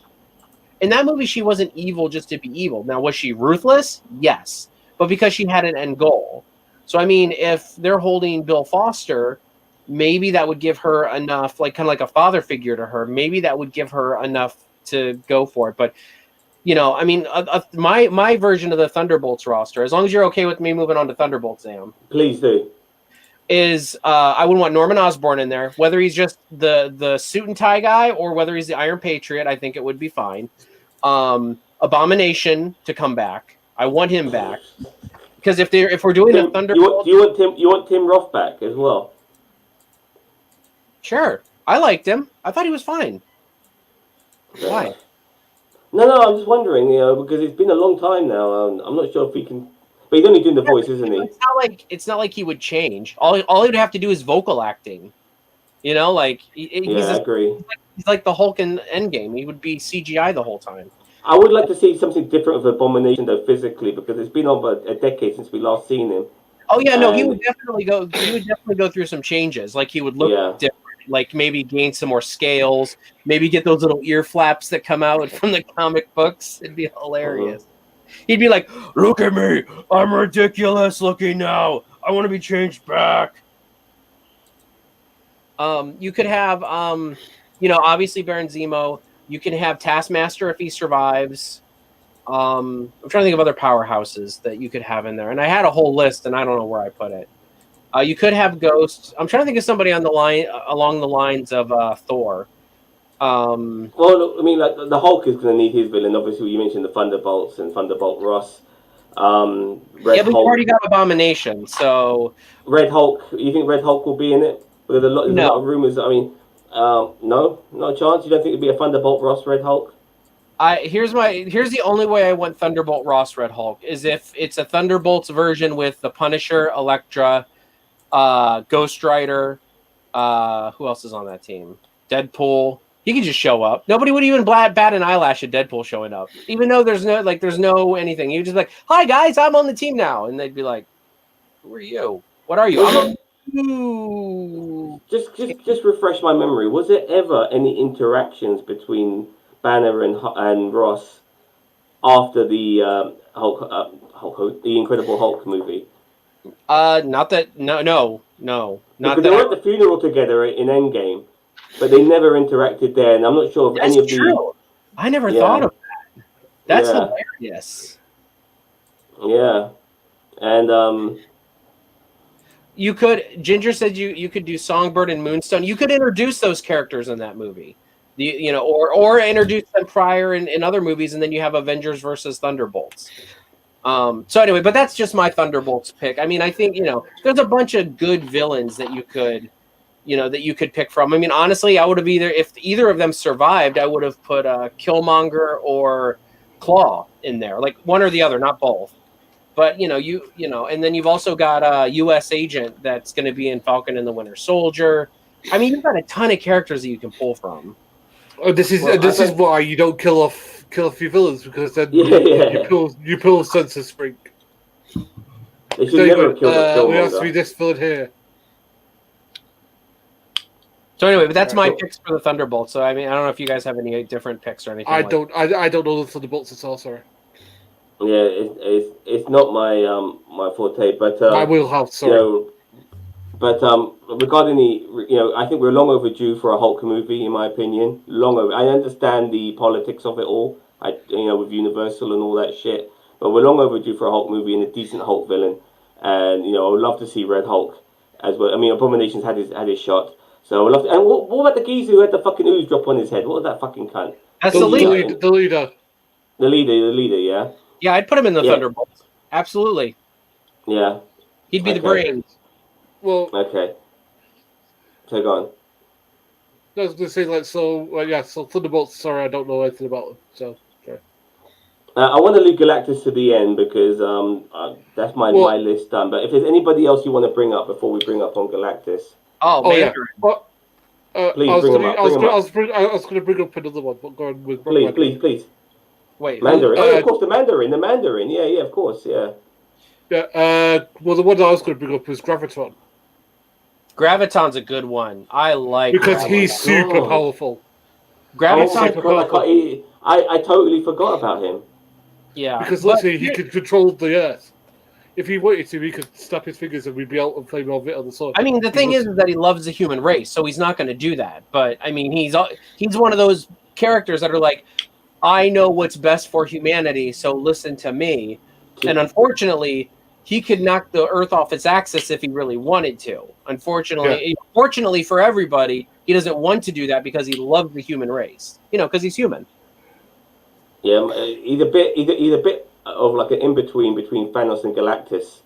in that movie. She wasn't evil just to be evil. Now, was she ruthless? Yes, but because she had an end goal. So I mean, if they're holding Bill Foster, maybe that would give her enough, like kind of like a father figure to her. Maybe that would give her enough to go for it. But I mean, my version of the Thunderbolts roster, as long as you're okay with me moving on to Thunderbolts, Sam. Please do. Is I would want Norman Osborn in there, whether he's just the suit and tie guy or whether he's the Iron Patriot. I think it would be fine. Abomination to come back. I want him back because if we're doing a Thunderbolt, you want Tim Roth back as well? Sure, I liked him. I thought he was fine. Why? No, I'm just wondering, because it's been a long time now. I'm not sure if he can. But he's only doing the voice, isn't he? It's not like he would change. All he would have to do is vocal acting. I agree. He's like the Hulk in Endgame. He would be CGI the whole time. I would like to see something different with Abomination, though, physically, because it's been over a decade since we last seen him. Oh yeah, no, he would definitely go. He would definitely go through some changes. Like he would look different. Like maybe gain some more scales, maybe get those little ear flaps that come out from the comic books. It'd be hilarious. He'd be like, "Look at me, I'm ridiculous looking now. I want to be changed back." You could have, obviously Baron Zemo. You can have Taskmaster if he survives. I'm trying to think of other powerhouses that you could have in there, and I had a whole list, and I don't know where I put it. You could have Ghost. I'm trying to think of somebody on the line along the lines of Thor. Well, I mean, like the Hulk is going to need his villain. Obviously, you mentioned the Thunderbolts and Thunderbolt Ross. But you've already got Abomination, so Red Hulk. You think Red Hulk will be in it? There's a lot of rumors. I mean, no, not a chance. You don't think it'd be a Thunderbolt Ross Red Hulk? Here's the only way I want Thunderbolt Ross Red Hulk is if it's a Thunderbolts version with the Punisher, Electra, Ghost Rider, who else is on that team? Deadpool, He could just show up. Nobody would even bat an eyelash at Deadpool showing up, even though there's no anything. He would just be like, "Hi guys, I'm on the team now," and they'd be like, "Who are you? What are you?" Just refresh my memory. Was there ever any interactions between Banner and Ross after the the Incredible Hulk movie? Not that. No. Not because they were at the funeral together in Endgame, but they never interacted there, and I'm not sure if That's any of true. I never thought of that. That's hilarious. Yeah, and you could. Ginger said you could do Songbird and Moonstone. You could introduce those characters in that movie, or introduce them prior in other movies, and then you have Avengers versus Thunderbolts. So anyway, but that's just my Thunderbolts pick. I mean, I think there's a bunch of good villains that you could pick from. I mean, honestly, I would have if either of them survived, I would have put Killmonger or Claw in there, like one or the other, not both. But and then you've also got a U.S. agent that's going to be in Falcon and the Winter Soldier. I mean, you've got a ton of characters that you can pull from. Oh, this is why you don't kill off your villains, because then you pull census spring. They should never kill Killmonger. We have to be this villain here. So anyway, but that's my picks for the Thunderbolts. So I mean, I don't know if you guys have any different picks or anything. I don't know the Thunderbolts at all. Sorry. Yeah, it's not my forte, but my wheelhouse. Sorry. But regarding I think we're long overdue for a Hulk movie, in my opinion. Long over. I understand the politics of it all. With Universal and all that shit. But we're long overdue for a Hulk movie and a decent Hulk villain. And I would love to see Red Hulk as well. I mean, Abomination's had his shot. So I would love to. And what about the geezer who had the fucking ooze drop on his head? What was that fucking cunt? That's the leader. The leader. Yeah. Yeah, I'd put him in the Thunderbolts. Absolutely. Yeah. He'd be the brains. Well. Okay. So go on. I was going to say, so Thunderbolts, sorry, I don't know anything about them, so, okay. I want to leave Galactus to the end, because that's my list done, but if there's anybody else you want to bring up before we bring up on Galactus... Mandarin. Yeah. Please bring him up. I was going to bring up another one, but go on with... Please. Wait. Mandarin. Of course, the Mandarin. Yeah, of course, yeah. Yeah, well, the one that I was going to bring up was Graviton. Graviton's a good one. I like because he's super powerful. Graviton. I totally forgot about him. Yeah, because literally he could control the Earth. If he wanted to, he could snap his fingers and we'd be out and flame off it on the sun. I mean, the thing is that he loves the human race, so he's not going to do that. But I mean, he's one of those characters that are like, I know what's best for humanity, so listen to me. And unfortunately, he could knock the Earth off its axis if he really wanted to. Fortunately for everybody, he doesn't want to do that because he loves the human race. Because he's human. Yeah, he's a bit of like an in-between between Thanos and Galactus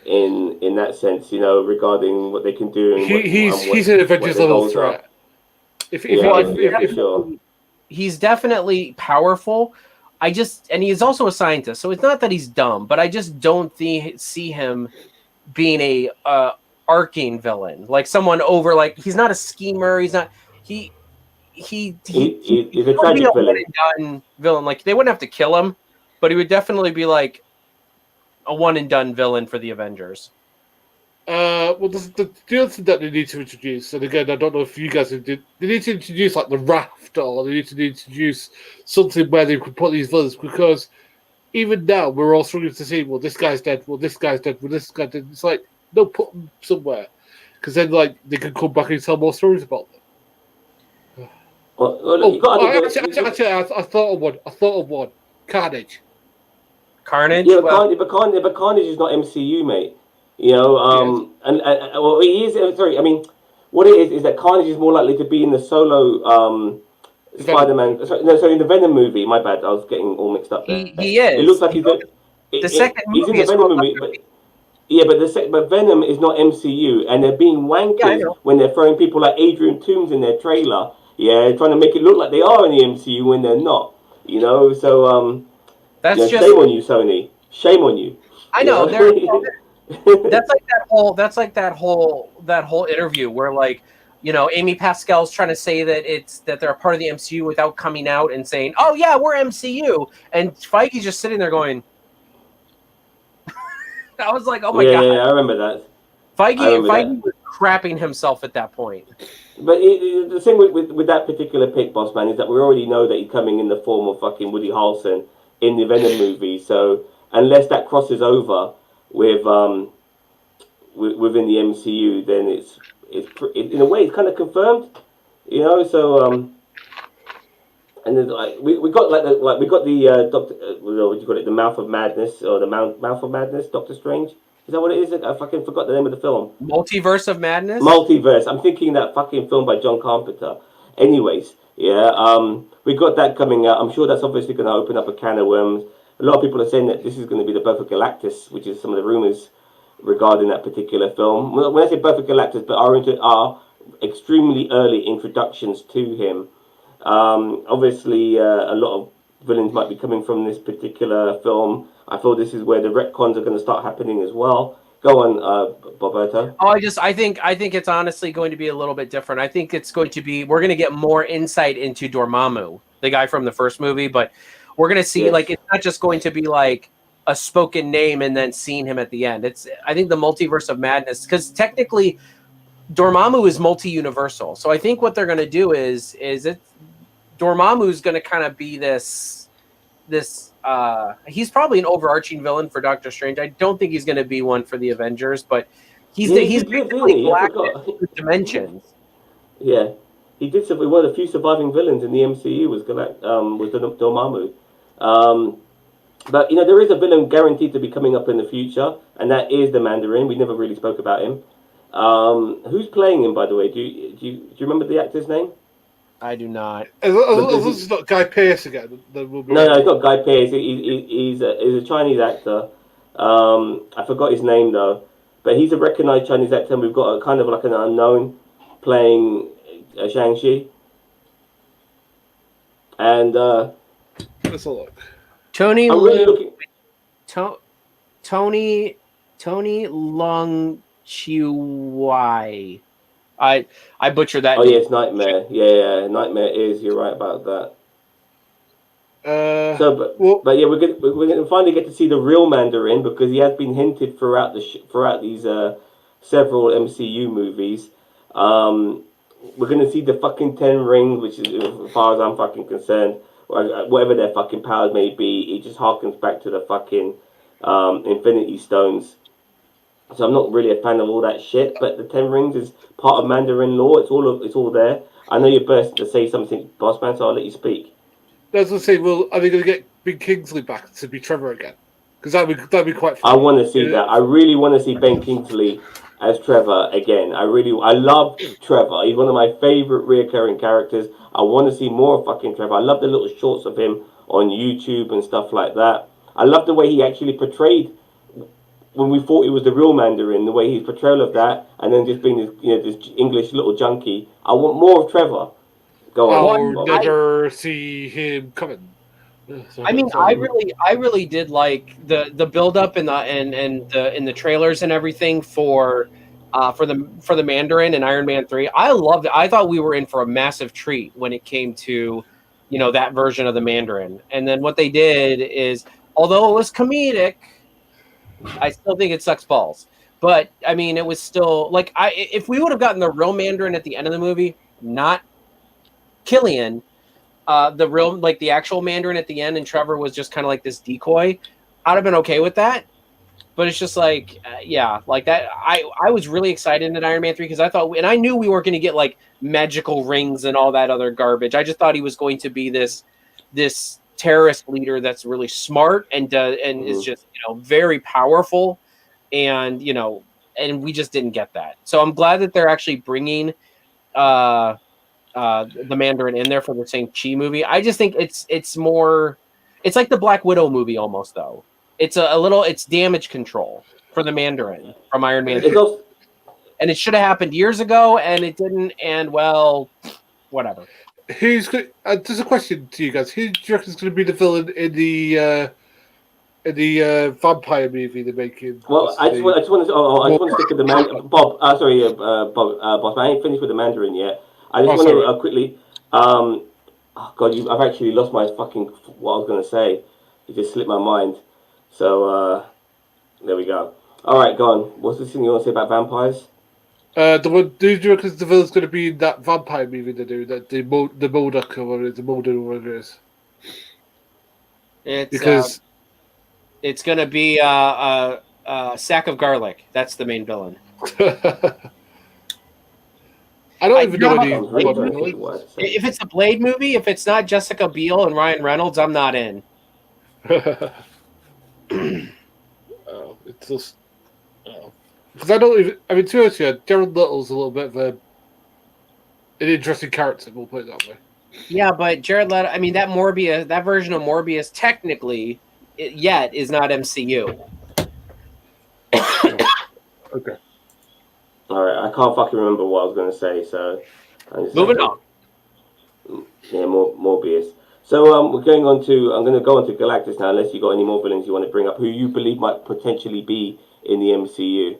in that sense, regarding what they can do. And he's an Avengers level threat. He's definitely powerful. And he's also a scientist, so it's not that he's dumb, but I just don't see him being a arcing villain, like someone over. Like he's not a schemer. He's not. He's a tragic villain. Like they wouldn't have to kill him, but he would definitely be like a one and done villain for the Avengers. Well, the other thing that they need to introduce, and again, I don't know if you guys did, they need to introduce like the raft, or they need to introduce something where they could put these villains, because even now we're all struggling to see, well, this guy's dead, this guy's dead. It's like, no, put them somewhere, because then like they can come back and tell more stories about them. Actually, I thought of one. Carnage. Yeah, but Carnage is not MCU, mate. And he is. Sorry, I mean, what it is that Carnage is more likely to be in the solo Spider-Man. Sorry, in the Venom movie. My bad, I was getting all mixed up there. He is. It looks like he's the second movie. He's in the Venom movie, but Venom is not MCU, and they're being wankers when they're throwing people like Adrian Toomes in their trailer. Yeah, trying to make it look like they are in the MCU when they're not. So that's just shame on you, Sony. Shame on you. I know. That's like that whole interview where like Amy Pascal's trying to say that they're a part of the MCU without coming out and saying, "Oh yeah, we're MCU," and Feige's just sitting there going, "I was like, oh my god." Yeah, I remember that. Feige was crapping himself at that point. But the thing with that particular pick, Boss Man, is that we already know that he's coming in the form of fucking Woody Harrelson in the Venom movie. So unless that crosses over with within the MCU, then it's in a way it's kind of confirmed, So and then we got we got the Doctor, what do you call it, the Mouth of Madness or the Mouth of Madness, Doctor Strange. Is that what it is? I fucking forgot the name of the film. Multiverse of Madness? Multiverse. I'm thinking that fucking film by John Carpenter. Anyways, yeah, we got that coming out. I'm sure that's obviously going to open up a can of worms. A lot of people are saying that this is going to be the birth of Galactus, which is some of the rumors regarding that particular film. When I say birth of Galactus, but our extremely early introductions to him. Obviously, a lot of villains might be coming from this particular film. I feel this is where the retcons are going to start happening as well. Go on, Boberto. Oh, I think it's honestly going to be a little bit different. I think it's going to be, we're going to get more insight into Dormammu, the guy from the first movie, but we're going to see, like, it's not just going to be like a spoken name and then seeing him at the end. I think the Multiverse of Madness, because technically Dormammu is multi-universal. So I think what they're going to do is Dormammu is going to kind of be this he's probably an overarching villain for Doctor Strange. I don't think he's going to be one for the Avengers, but he's basically black dimensions. Yeah, he did. One of the few surviving villains in the MCU was Dormammu. But there is a villain guaranteed to be coming up in the future, and that is the Mandarin. We never really spoke about him. Who's playing him, by the way? Do you remember the actor's name? I do not. It's not Guy Pearce again. No, it's not Guy Pearce. He's a Chinese actor. I forgot his name though, but he's a recognized Chinese actor, and we've got a kind of like an unknown playing Shang-Chi. And let's look. Tony Lung Chiu-wai. I butchered that. Oh yeah, it's Nightmare. Yeah, Nightmare is. You're right about that. But yeah, we're gonna finally get to see the real Mandarin, because he has been hinted throughout these several MCU movies. We're gonna see the fucking 10 rings, which is, as far as I'm fucking concerned, whatever their fucking powers may be, it just harkens back to the fucking Infinity Stones. So I'm not really a fan of all that shit, but the 10 rings is part of Mandarin lore. It's all there. I know you're bursting to say something, Boss Man, so I'll let you speak. I was going to say, well, are they going to get Ben Kingsley back to be Trevor again? Because that'd be quite fun. I want to see that. I really want to see Ben Kingsley as Trevor again. I love Trevor. He's one of my favorite reoccurring characters. I want to see more of fucking Trevor. I love the little shorts of him on YouTube and stuff like that. I love the way he actually portrayed, when we thought he was the real Mandarin, the way his portrayal of that, and then just being this English little junkie. I want more of Trevor. Go on. I'll never see him coming. I mean, I really did like the build up in the trailers and everything for the Mandarin and Iron Man 3. I loved it. I thought we were in for a massive treat when it came to that version of the Mandarin. And then what they did is, although it was comedic, I still think it sucks balls. But I mean, it was still like, if we would have gotten the real Mandarin at the end of the movie, not Killian, the actual Mandarin at the end, and Trevor was just kind of like this decoy, I'd have been okay with that. But it's just like, like that. I was really excited in Iron Man 3 because I thought, and I knew we weren't going to get like magical rings and all that other garbage. I just thought he was going to be this terrorist leader that's really smart and is just very powerful, and and we just didn't get that. So I'm glad that they're actually bringing the Mandarin in there for the Shang-Chi movie. I just think it's more, it's like the Black Widow movie almost, though. It's it's damage control for the Mandarin from Iron Man 3. And it should have happened years ago, and it didn't, and well, whatever. There's a question to you guys. Who do you reckon is going to be the villain in the in the vampire movie they're making. Well, I just want to stick with the man, Bob. Bob, boss. I ain't finished with the Mandarin yet. I just want to quickly. Oh God, I've actually lost my fucking what I was going to say. It just slipped my mind. So there we go. All right, go on. What's the thing you want to say about vampires? Do you reckon the villain's going to be in that vampire movie they do? That the Bulldog or the Bulldog or whatever it is? Because it's going to be a sack of garlic. That's the main villain. I don't even know any. If it's a Blade movie, if it's not Jessica Biel and Ryan Reynolds, I'm not in. It's just. Because I don't even. I mean, to be honest, Jared Little's a little bit of an interesting character. We'll put it that way. Yeah, but Jared Leto. I mean, that version of Morbius, technically, yet is not MCU. Okay. All right, I can't fucking remember what I was going to say, so moving on. Yeah, Morbius. So we're going on to. I'm going to go on to Galactus now, unless you got any more villains you want to bring up, who you believe might potentially be in the MCU.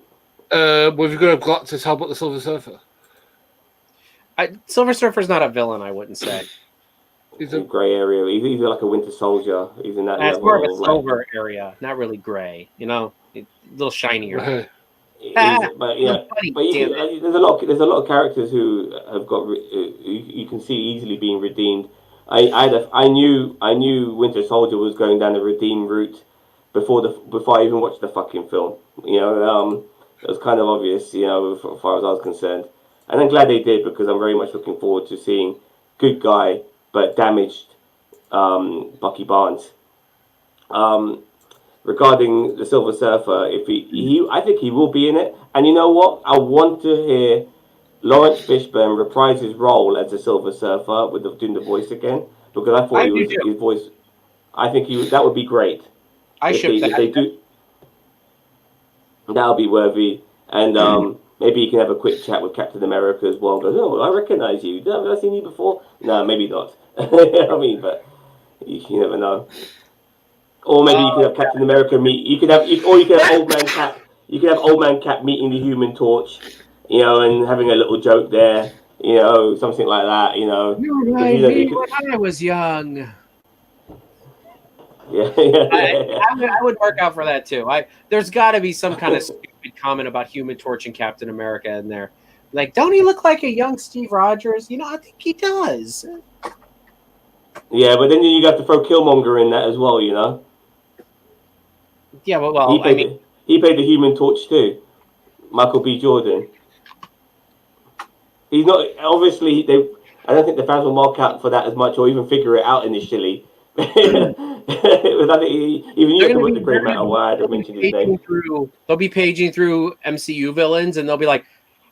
Well, if you're going to have Galactus, how about the Silver Surfer? Silver Surfer's not a villain, I wouldn't say. He's a grey area. He's like a Winter Soldier. He's in that level. It's more of a silver area, not really grey. You know, a little shinier. But yeah, there's a lot of characters who have got you can see easily being redeemed. I knew Winter Soldier was going down the redeem route before I even watched the fucking film. You know, it was kind of obvious. You know, as far as I was concerned, and I'm glad they did, because I'm very much looking forward to seeing good guy but damaged Bucky Barnes. Regarding the Silver Surfer, if I think he will be in it. And you know what? I want to hear Lawrence Fishburne reprise his role as the Silver Surfer doing the voice again, because I thought his voice. I think that would be great. If they do, that'll be worthy. And maybe you can have a quick chat with Captain America as well. Goes, oh, I recognize you. Have I seen you before? No, maybe not. I mean, but you never know. Or maybe you could have Captain America meet. You could have Old Man Cap. You could have Old Man Cap meeting the Human Torch, you know, and having a little joke there, you know, something like that, you know. You remind me when I was young. Yeah. I would work out for that too. There's got to be some kind of stupid comment about Human Torch and Captain America in there. Like, don't he look like a young Steve Rogers? You know, I think he does. Yeah, but then you got to throw Killmonger in that as well, you know. Yeah, he played the Human Torch too, Michael B. Jordan. He's not obviously. I don't think the fans will mark out for that as much, or even figure it out initially. I think even you can put the great matter why I didn't mention his name. They'll be paging through MCU villains, and they'll be like,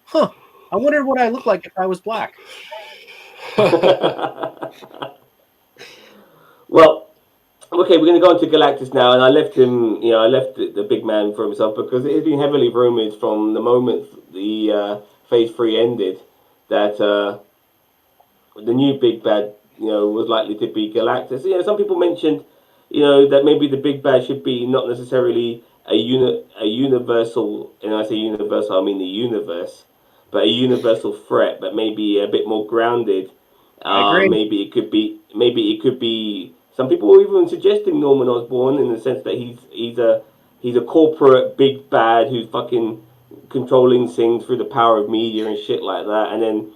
"Huh, I wonder what I look like if I was black." Well. Okay, we're going to go on to Galactus now, and I left him, I left the big man for himself, because it has been heavily rumoured from the moment the Phase 3 ended that the new big bad, was likely to be Galactus. Some people mentioned, that maybe the big bad should be not necessarily a universal, and when I say universal, I mean the universe, but a universal threat, but maybe a bit more grounded. I agree. Maybe it could be. Some people were even suggesting Norman Osborn, in the sense that he's a corporate big bad who's fucking controlling things through the power of media and shit like that. And then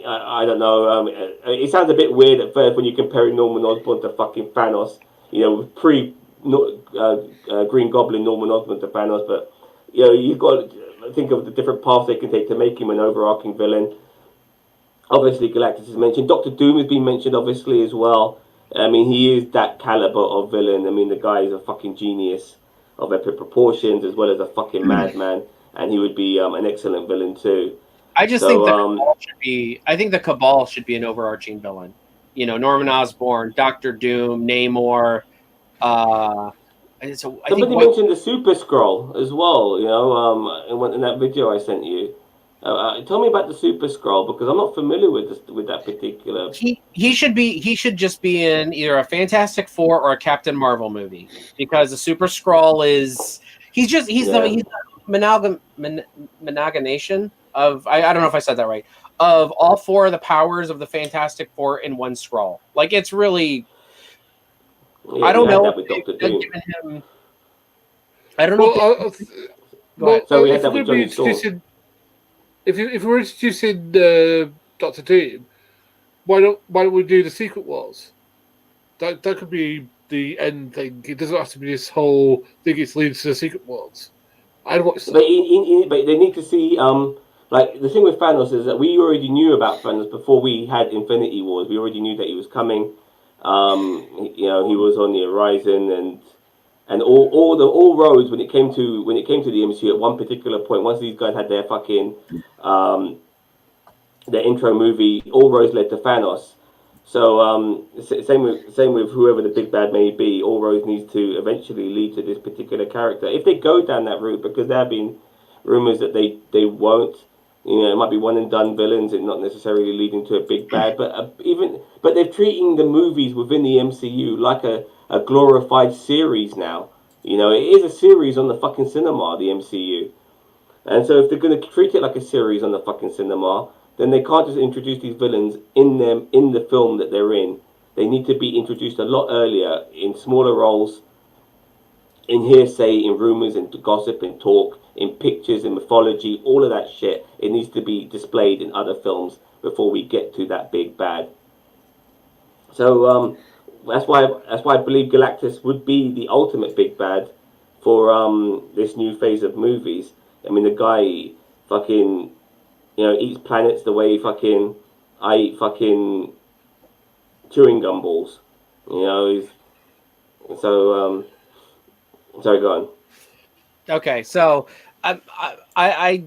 I don't know. It sounds a bit weird at first when you compare Norman Osborn to fucking Thanos. Pre Green Goblin Norman Osborn to Thanos, but you've got to think of the different paths they can take to make him an overarching villain. Obviously, Galactus is mentioned. Doctor Doom has been mentioned, obviously, as well. I mean, he is that caliber of villain. I mean, the guy is a fucking genius of epic proportions, as well as a fucking madman, and he would be an excellent villain too. I think the Cabal should be. I think the Cabal should be an overarching villain. Norman Osborn, Doctor Doom, Namor. Somebody mentioned the Super Skrull as well. In that video I sent you. Tell me about the Super Scroll because I'm not familiar with that particular. He should just be in either a Fantastic Four or a Captain Marvel movie because the Super Skrull is he's the amalgamation of I don't know if I said that right, of all four of the powers of the Fantastic Four in one Skrull. Like it's really Yeah, I we don't had know that if with Doctor they've Doom. given him. I don't know. Well, Go ahead. So we had if that we're with going to be Johnny Storm. introducing, if we're introducing Doctor Doom, why don't we do the Secret Wars? That could be the end thing. It doesn't have to be this whole thing. It's leading to the Secret Wars. I'd watch that. But they need to see like the thing with Thanos is that we already knew about Thanos before we had Infinity Wars. We already knew that he was coming. He was on the horizon, and all roads when it came to the MCU at one particular point. Once these guys had their fucking their intro movie, all roads led to Thanos. So same with whoever the big bad may be. All roads needs to eventually lead to this particular character if they go down that route, because there have been rumors that they won't. It might be one and done villains and not necessarily leading to a big bad. But they're treating the movies within the MCU like a glorified series now. It is a series on the fucking cinema, the MCU. And so if they're going to treat it like a series on the fucking cinema, then they can't just introduce these villains in the film that they're in. They need to be introduced a lot earlier in smaller roles, in hearsay, in rumors, in gossip, in talk, in pictures, in mythology, all of that shit. It needs to be displayed in other films before we get to that big bad. So that's why I believe Galactus would be the ultimate big bad for this new phase of movies. I mean, the guy fucking eats planets the way fucking I eat fucking chewing gum balls. Sorry, go on. Okay, so I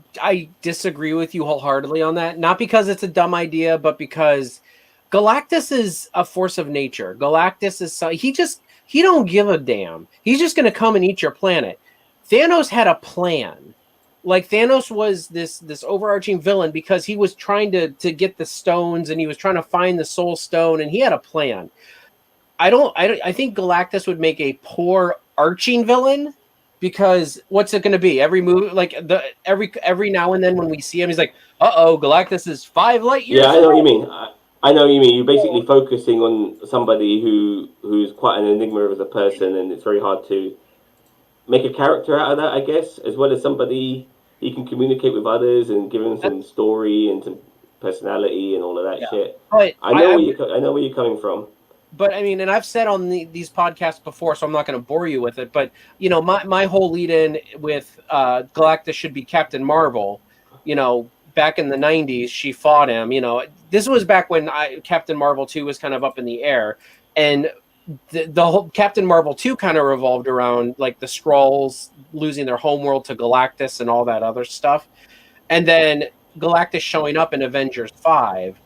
disagree with you wholeheartedly on that. Not because it's a dumb idea, but because Galactus is a force of nature. Galactus is he don't give a damn. He's just gonna come and eat your planet. Thanos had a plan. Like Thanos was this overarching villain because he was trying to get the stones and he was trying to find the Soul Stone and he had a plan. I think Galactus would make a poor arching villain because what's it going to be? Every movie, like every now and then when we see him, he's like, Galactus is 5 light years. Yeah, I know what you mean. I know what you mean. You're basically focusing on somebody who's quite an enigma as a person, and it's very hard to make a character out of that, I guess, as well as somebody he can communicate with others and give him some story and some personality and all of that shit. But I know where you're coming from. But I mean, and I've said on these podcasts before, so I'm not going to bore you with it. But my whole lead-in with Galactus should be Captain Marvel. Back in the '90s, she fought him. This was back when Captain Marvel 2 was kind of up in the air, and the whole Captain Marvel 2 kind of revolved around like the Skrulls losing their homeworld to Galactus and all that other stuff, and then Galactus showing up in Avengers 5.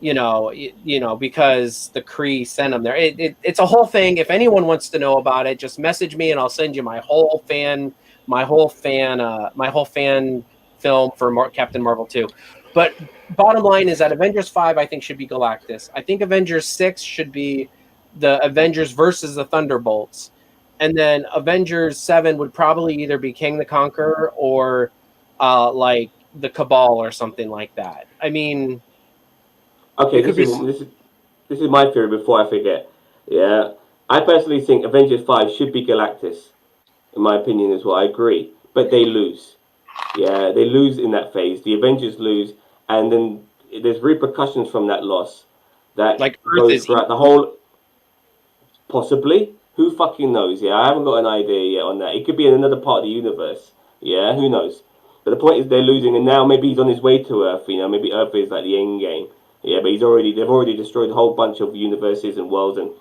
Because the Kree sent him there. It's a whole thing. If anyone wants to know about it, just message me and I'll send you my whole fan film for Captain Marvel 2. But bottom line is that Avengers 5 I think should be Galactus. I think Avengers 6 should be the Avengers versus the Thunderbolts. And then Avengers 7 would probably either be King the Conqueror or like the Cabal or something like that. I mean, okay, this is my theory before I forget. Yeah, I personally think Avengers 5 should be Galactus, in my opinion as well. I agree, but they lose. Yeah, they lose in that phase. The Avengers lose, and then there's repercussions from that loss that like Earth goes throughout the whole. Possibly, who fucking knows? Yeah, I haven't got an idea yet on that. It could be in another part of the universe. Yeah, who knows? But the point is they're losing, and now maybe he's on his way to Earth. Maybe Earth is like the end game. Yeah, but they've already destroyed a whole bunch of universes and worlds, and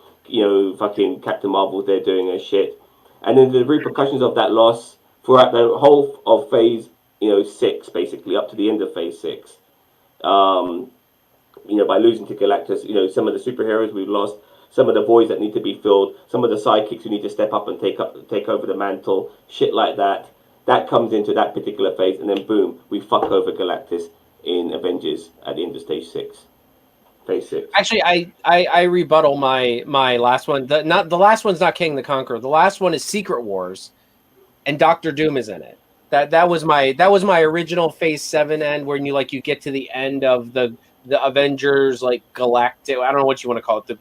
fucking Captain Marvel, they're doing her shit. And then the repercussions of that loss throughout the whole of phase 6, basically up to the end of phase 6. By losing to Galactus, some of the superheroes we've lost, some of the voids that need to be filled, some of the sidekicks who need to step up and take over the mantle, shit like that. That comes into that particular phase, and then boom, we fuck over Galactus in Avengers at the end of Stage 6. Phase 6. Actually, I rebuttal my last one. The last one's not King the Conqueror. The last one is Secret Wars, and Doctor Doom is in it. That was my original Phase 7 end, when you get to the end of the Avengers, like Galactic. I don't know what you want to call it. The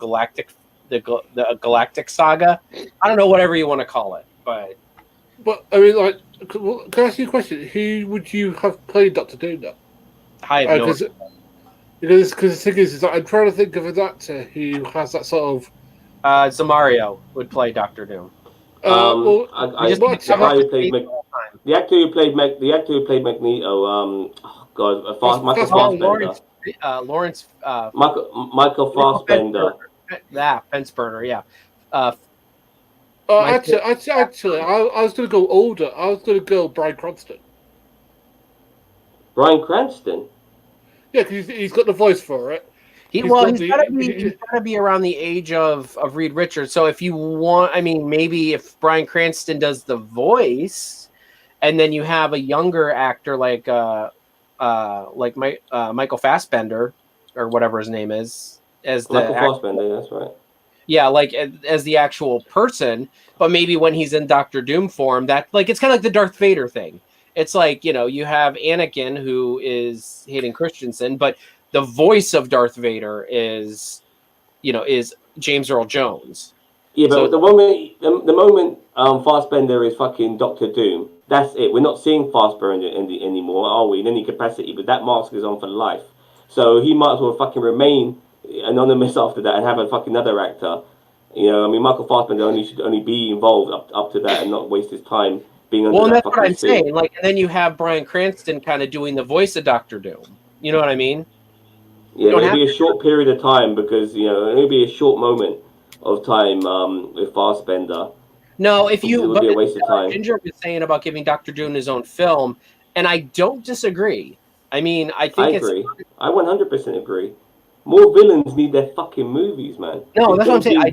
Galactic Saga. I don't know, whatever you want to call it, but I mean, like, can I ask you a question? Who would you have played Doctor Doom though? I have no. Because the thing is that I'm trying to think of an actor who has that sort of. Zamario would play Doctor Doom. The actor who played Magneto. Michael Fassbender. Lawrence. Michael Fassbender. Fence burner. Yeah. Actually, I was going to go older. I was going to go Bryan Cranston. Bryan Cranston? Yeah, because he's got the voice for it. He's got to be around the age of Reed Richards. So if you want, I mean, maybe if Bryan Cranston does the voice, and then you have a younger actor like Michael Fassbender or whatever his name is, as the Michael Fassbender, that's right. Yeah, like as the actual person, but maybe when he's in Doctor Doom form, that it's kind of like the Darth Vader thing. It's like, you have Anakin, who is Hayden Christensen, but the voice of Darth Vader is James Earl Jones. Yeah, but the moment Fassbender is fucking Doctor Doom, that's it. We're not seeing Fassbender anymore, are we? In any capacity, but that mask is on for life. So he might as well fucking remain anonymous after that and have a fucking other actor. Michael Fassbender should only be involved up to that and not waste his time being under that. Well, that's what I'm saying. And then you have Bryan Cranston kind of doing the voice of Doctor Doom. You know what I mean? Yeah, maybe a short period of time, because maybe a short moment of time with Fassbender. No, it would be a waste of time. Ginger was saying about giving Doctor Doom his own film, and I don't disagree. I mean, I agree. I 100% agree. More villains need their fucking movies, man. No, that's what I'm saying. I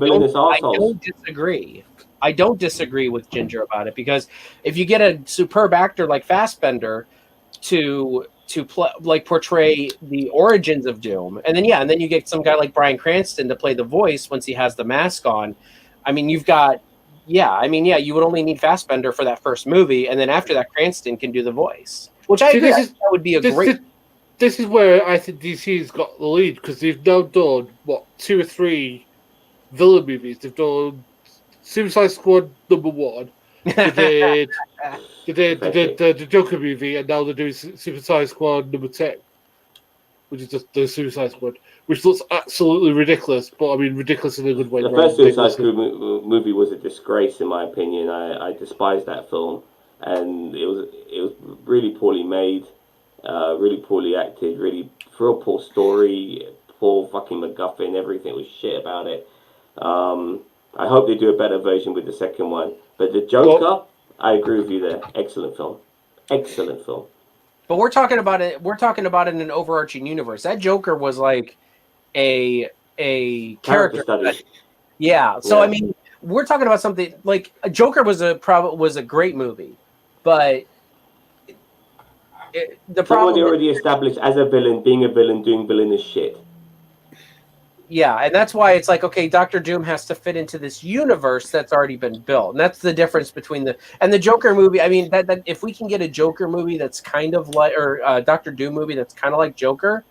don't disagree. I don't disagree with Ginger about it, because if you get a superb actor like Fassbender to portray the origins of Doom, and then you get some guy like Bryan Cranston to play the voice once he has the mask on. I mean, you would only need Fassbender for that first movie, and then after that, Cranston can do the voice. Which I agree. That would be great. This is where I think DC's got the lead, because they've now done 2 or 3 villain movies. They've done Suicide Squad #1. They did the Joker movie, and now they're doing Suicide Squad #10, which is just the Suicide Squad, which looks absolutely ridiculous. But I mean, ridiculous in a good way. The first Suicide Squad movie was a disgrace, in my opinion. I despise that film, and it was really poorly made. Really poorly acted, real poor story, poor fucking MacGuffin, everything was shit about it. I hope they do a better version with the second one. But the Joker, I agree with you there. Excellent film. But we're talking about it in an overarching universe. That Joker was like a character study. Yeah. So I mean, we're talking about something like Joker was a great movie, but the problem they already established as a villain, being a villain, doing villainous shit. Yeah, and that's why it's like, okay, Doctor Doom has to fit into this universe that's already been built, and that's the difference between the Joker movie. I mean, that if we can get a Joker movie that's kind of like, or a Doctor Doom movie that's kind of like Joker,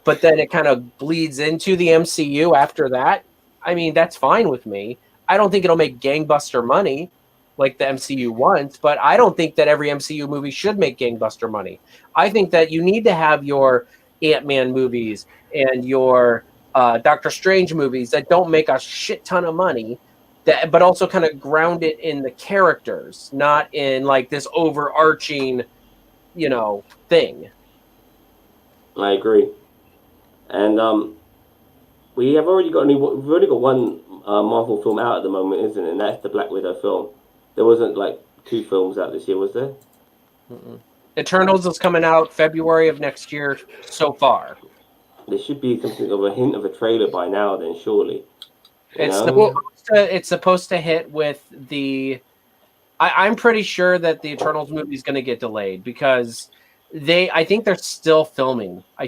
but then it kind of bleeds into the MCU after that, I mean, that's fine with me. I don't think it'll make gangbuster money like the MCU wants, but I don't think that every MCU movie should make gangbuster money. I think that you need to have your Ant-Man movies and your Doctor Strange movies that don't make a shit ton of money, but also kind of ground it in the characters, not in like this overarching, thing. I agree. And we've only got one Marvel film out at the moment, isn't it? And that's the Black Widow film. There wasn't like 2 films out this year, was there? Mm-mm. Eternals is coming out February of next year so far. There should be something of a hint of a trailer by now, then, surely. It's supposed to hit with the I'm pretty sure that the Eternals movie is going to get delayed because I think they're still filming. I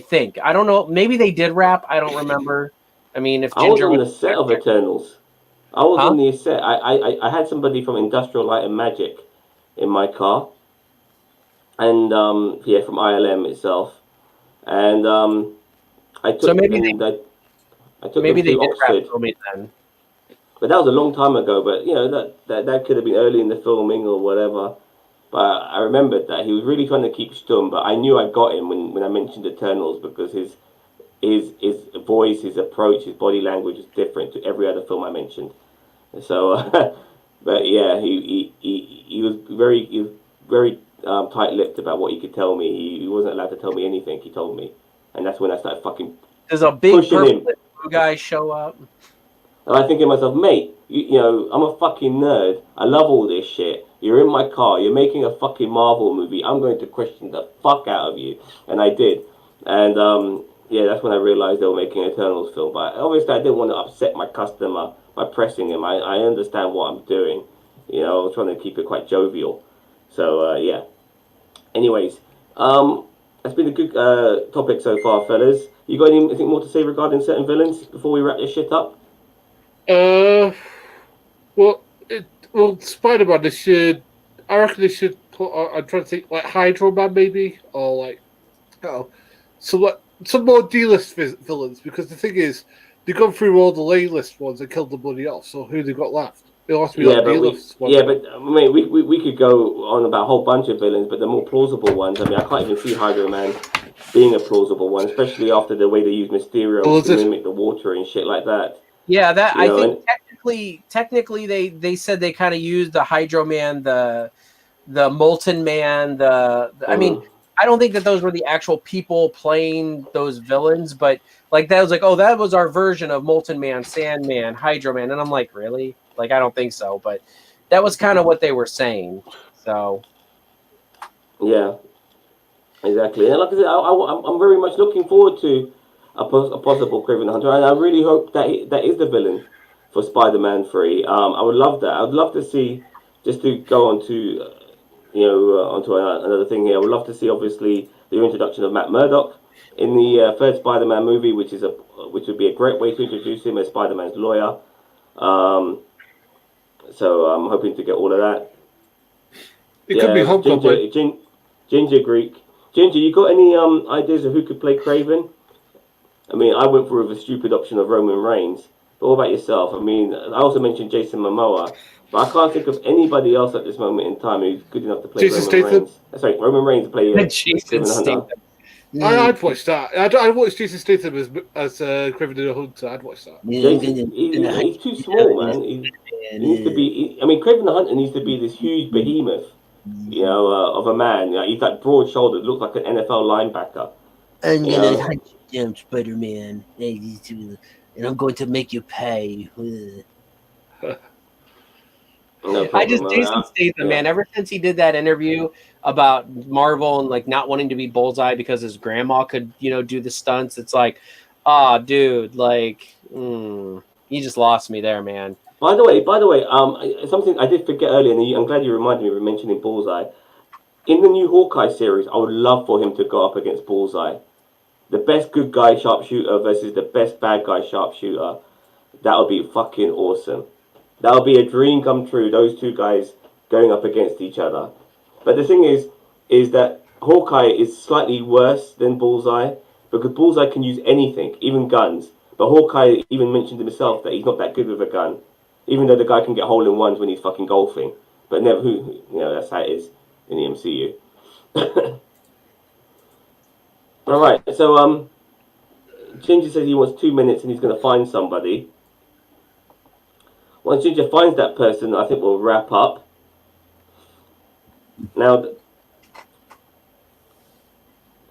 don't know. Maybe they did wrap. I don't remember. I mean, if I was Ginger on was the set of Eternals. I was huh? on the set. I had somebody from Industrial Light and Magic in my car, and yeah, from ILM itself, and So I took them maybe they to did wrap Oxford. filming then. But that was a long time ago. But you know that could have been early in the filming or whatever. But I remembered that he was really trying to keep stum. But I knew I got him when I mentioned Eternals because his voice, his approach, his body language is different to every other film I mentioned. So, but yeah, he was very tight-lipped about what he could tell me. He wasn't allowed to tell me anything. He told me, and that's when I started fucking Does a big pushing him. purple guy show up? And I think to myself, mate, you know, I'm a fucking nerd. I love all this shit. You're in my car. You're making a fucking Marvel movie. I'm going to question the fuck out of you. And I did. And yeah, that's when I realized they were making an Eternals film. But obviously, I didn't want to upset my customer by pressing him. I understand what I'm doing. You know, I was trying to keep it quite jovial. So yeah. Anyways, that's been a good topic so far, fellas. You got anything more to say regarding certain villains before we wrap this shit up? Uh, well, Spider-Man. They should. I reckon they should put. I'm trying to think, like Hydro Man, maybe, or like, oh, some more D-list villains. Because the thing is, they've gone through all the A-list ones and killed the money off. So who they got left? It'll have to be like D-list ones. Yeah, but I mean, we could go on about a whole bunch of villains, but the more plausible ones. I mean, I can't even see Hydro Man being a plausible one, especially after the way they use Mysterio to mimic the water and shit like that. Yeah, that I think technically they said they kind of used the Hydro Man, the Molten Man, I mean, I don't think that those were the actual people playing those villains, but like that was like, oh, that was our version of Molten Man, Sandman, Hydro Man, and I'm like, really? Like, I don't think so, but that was kind of what they were saying. So yeah, exactly. And like I said, I'm very much looking forward to a possible Craven Hunter, and I really hope that is the villain for Spider-Man 3. I would love that. I would love to see, just to go on to onto another thing here. I would love to see, obviously, the introduction of Matt Murdock in the third Spider-Man movie, which would be a great way to introduce him as Spider-Man's lawyer. So I'm hoping to get all of that. It could be Hobgoblin. Ginger Greek. Ginger, you got any ideas of who could play Craven? I mean, I went for the stupid option of Roman Reigns. But what about yourself? I mean, I also mentioned Jason Momoa, but I can't think of anybody else at this moment in time who's good enough to play Roman Reigns. Sorry, Roman Reigns to play Craven the Hunter. I'd watch that. I'd watch Jason Statham as Craven the Hunter. I'd watch that. He's too small, man. He needs to be. I mean, Craven the Hunter needs to be this huge behemoth, you know, of a man. You know, he's like broad-shouldered, looks like an NFL linebacker. I'm gonna hunt you down, Spider-Man, and I'm going to make you pay. No Jason Statham, man. Ever since he did that interview about Marvel and like not wanting to be Bullseye because his grandma could, do the stunts, it's like, dude, like, you just lost me there, man. By the way, something I did forget earlier, and I'm glad you reminded me of mentioning Bullseye. In the new Hawkeye series, I would love for him to go up against Bullseye. The best good guy sharpshooter versus the best bad guy sharpshooter. That would be fucking awesome. That would be a dream come true, those two guys going up against each other. But the thing is that Hawkeye is slightly worse than Bullseye, because Bullseye can use anything, even guns. But Hawkeye even mentioned himself that he's not that good with a gun, even though the guy can get hole-in-ones when he's fucking golfing. But never, that's how it is in the MCU. All right, so Ginger says he wants 2 minutes and he's going to find somebody. Once Ginger finds that person, I think we'll wrap up. Now,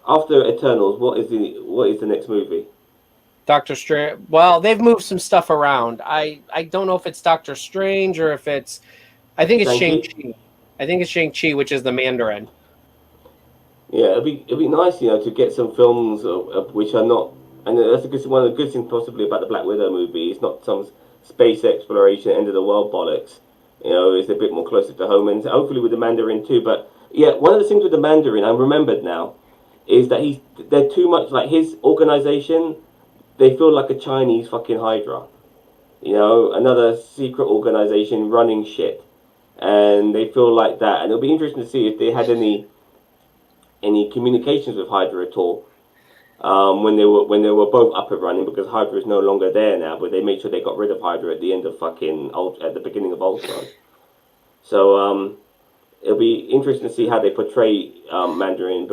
after Eternals, what is the next movie? Doctor Strange. Well, they've moved some stuff around. I don't know if it's Doctor Strange or if it's. I think it's Shang-Chi. I think it's Shang-Chi, which is the Mandarin. Yeah, it'd be nice, to get some films which are not, and that's one of the good things possibly about the Black Widow movie. It's not some space exploration, end of the world bollocks. You know, it's a bit more closer to home, and hopefully with the Mandarin too. But yeah, one of the things with the Mandarin, I remembered now, is that they're too much like his organization. They feel like a Chinese fucking Hydra. You know, another secret organization running shit, and they feel like that. And it'll be interesting to see if they had any communications with Hydra at all. When they were both up and running, because Hydra is no longer there now, but they made sure they got rid of Hydra at the end of at the beginning of Ultron. So it'll be interesting to see how they portray Mandarin's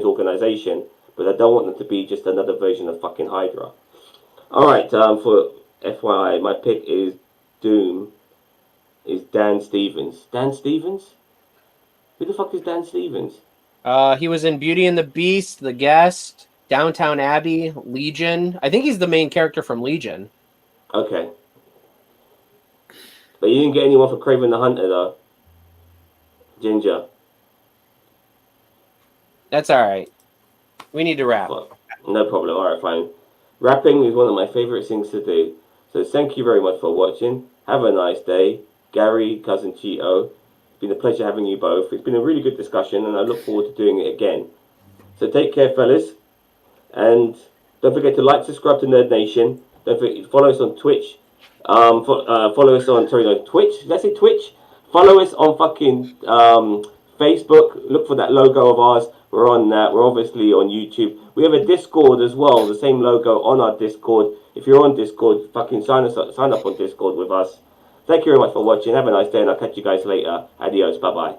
organization, but I don't want them to be just another version of fucking Hydra. All right, for FYI, my pick is Doom. Is Dan Stevens? Dan Stevens? Who the fuck is Dan Stevens? He was in Beauty and the Beast, The Guest, Downtown Abbey, Legion. I think he's the main character from Legion. Okay. But you didn't get anyone for Kraven the Hunter, though. Ginger. That's all right. We need to wrap. Well, no problem. All right, fine. Rapping is one of my favorite things to do. So thank you very much for watching. Have a nice day. Gary, Cousin Cheeto. It's been a pleasure having you both. It's been a really good discussion, and I look forward to doing it again. So take care, fellas. And don't forget to like, subscribe to Nerd Nation. Don't forget to follow us on Twitch. Follow us on, Twitch. Did I say Twitch? Follow us on fucking Facebook. Look for that logo of ours. We're on that. We're obviously on YouTube. We have a Discord as well. The same logo on our Discord. If you're on Discord, fucking sign up on Discord with us. Thank you very much for watching. Have a nice day, and I'll catch you guys later. Adios. Bye-bye.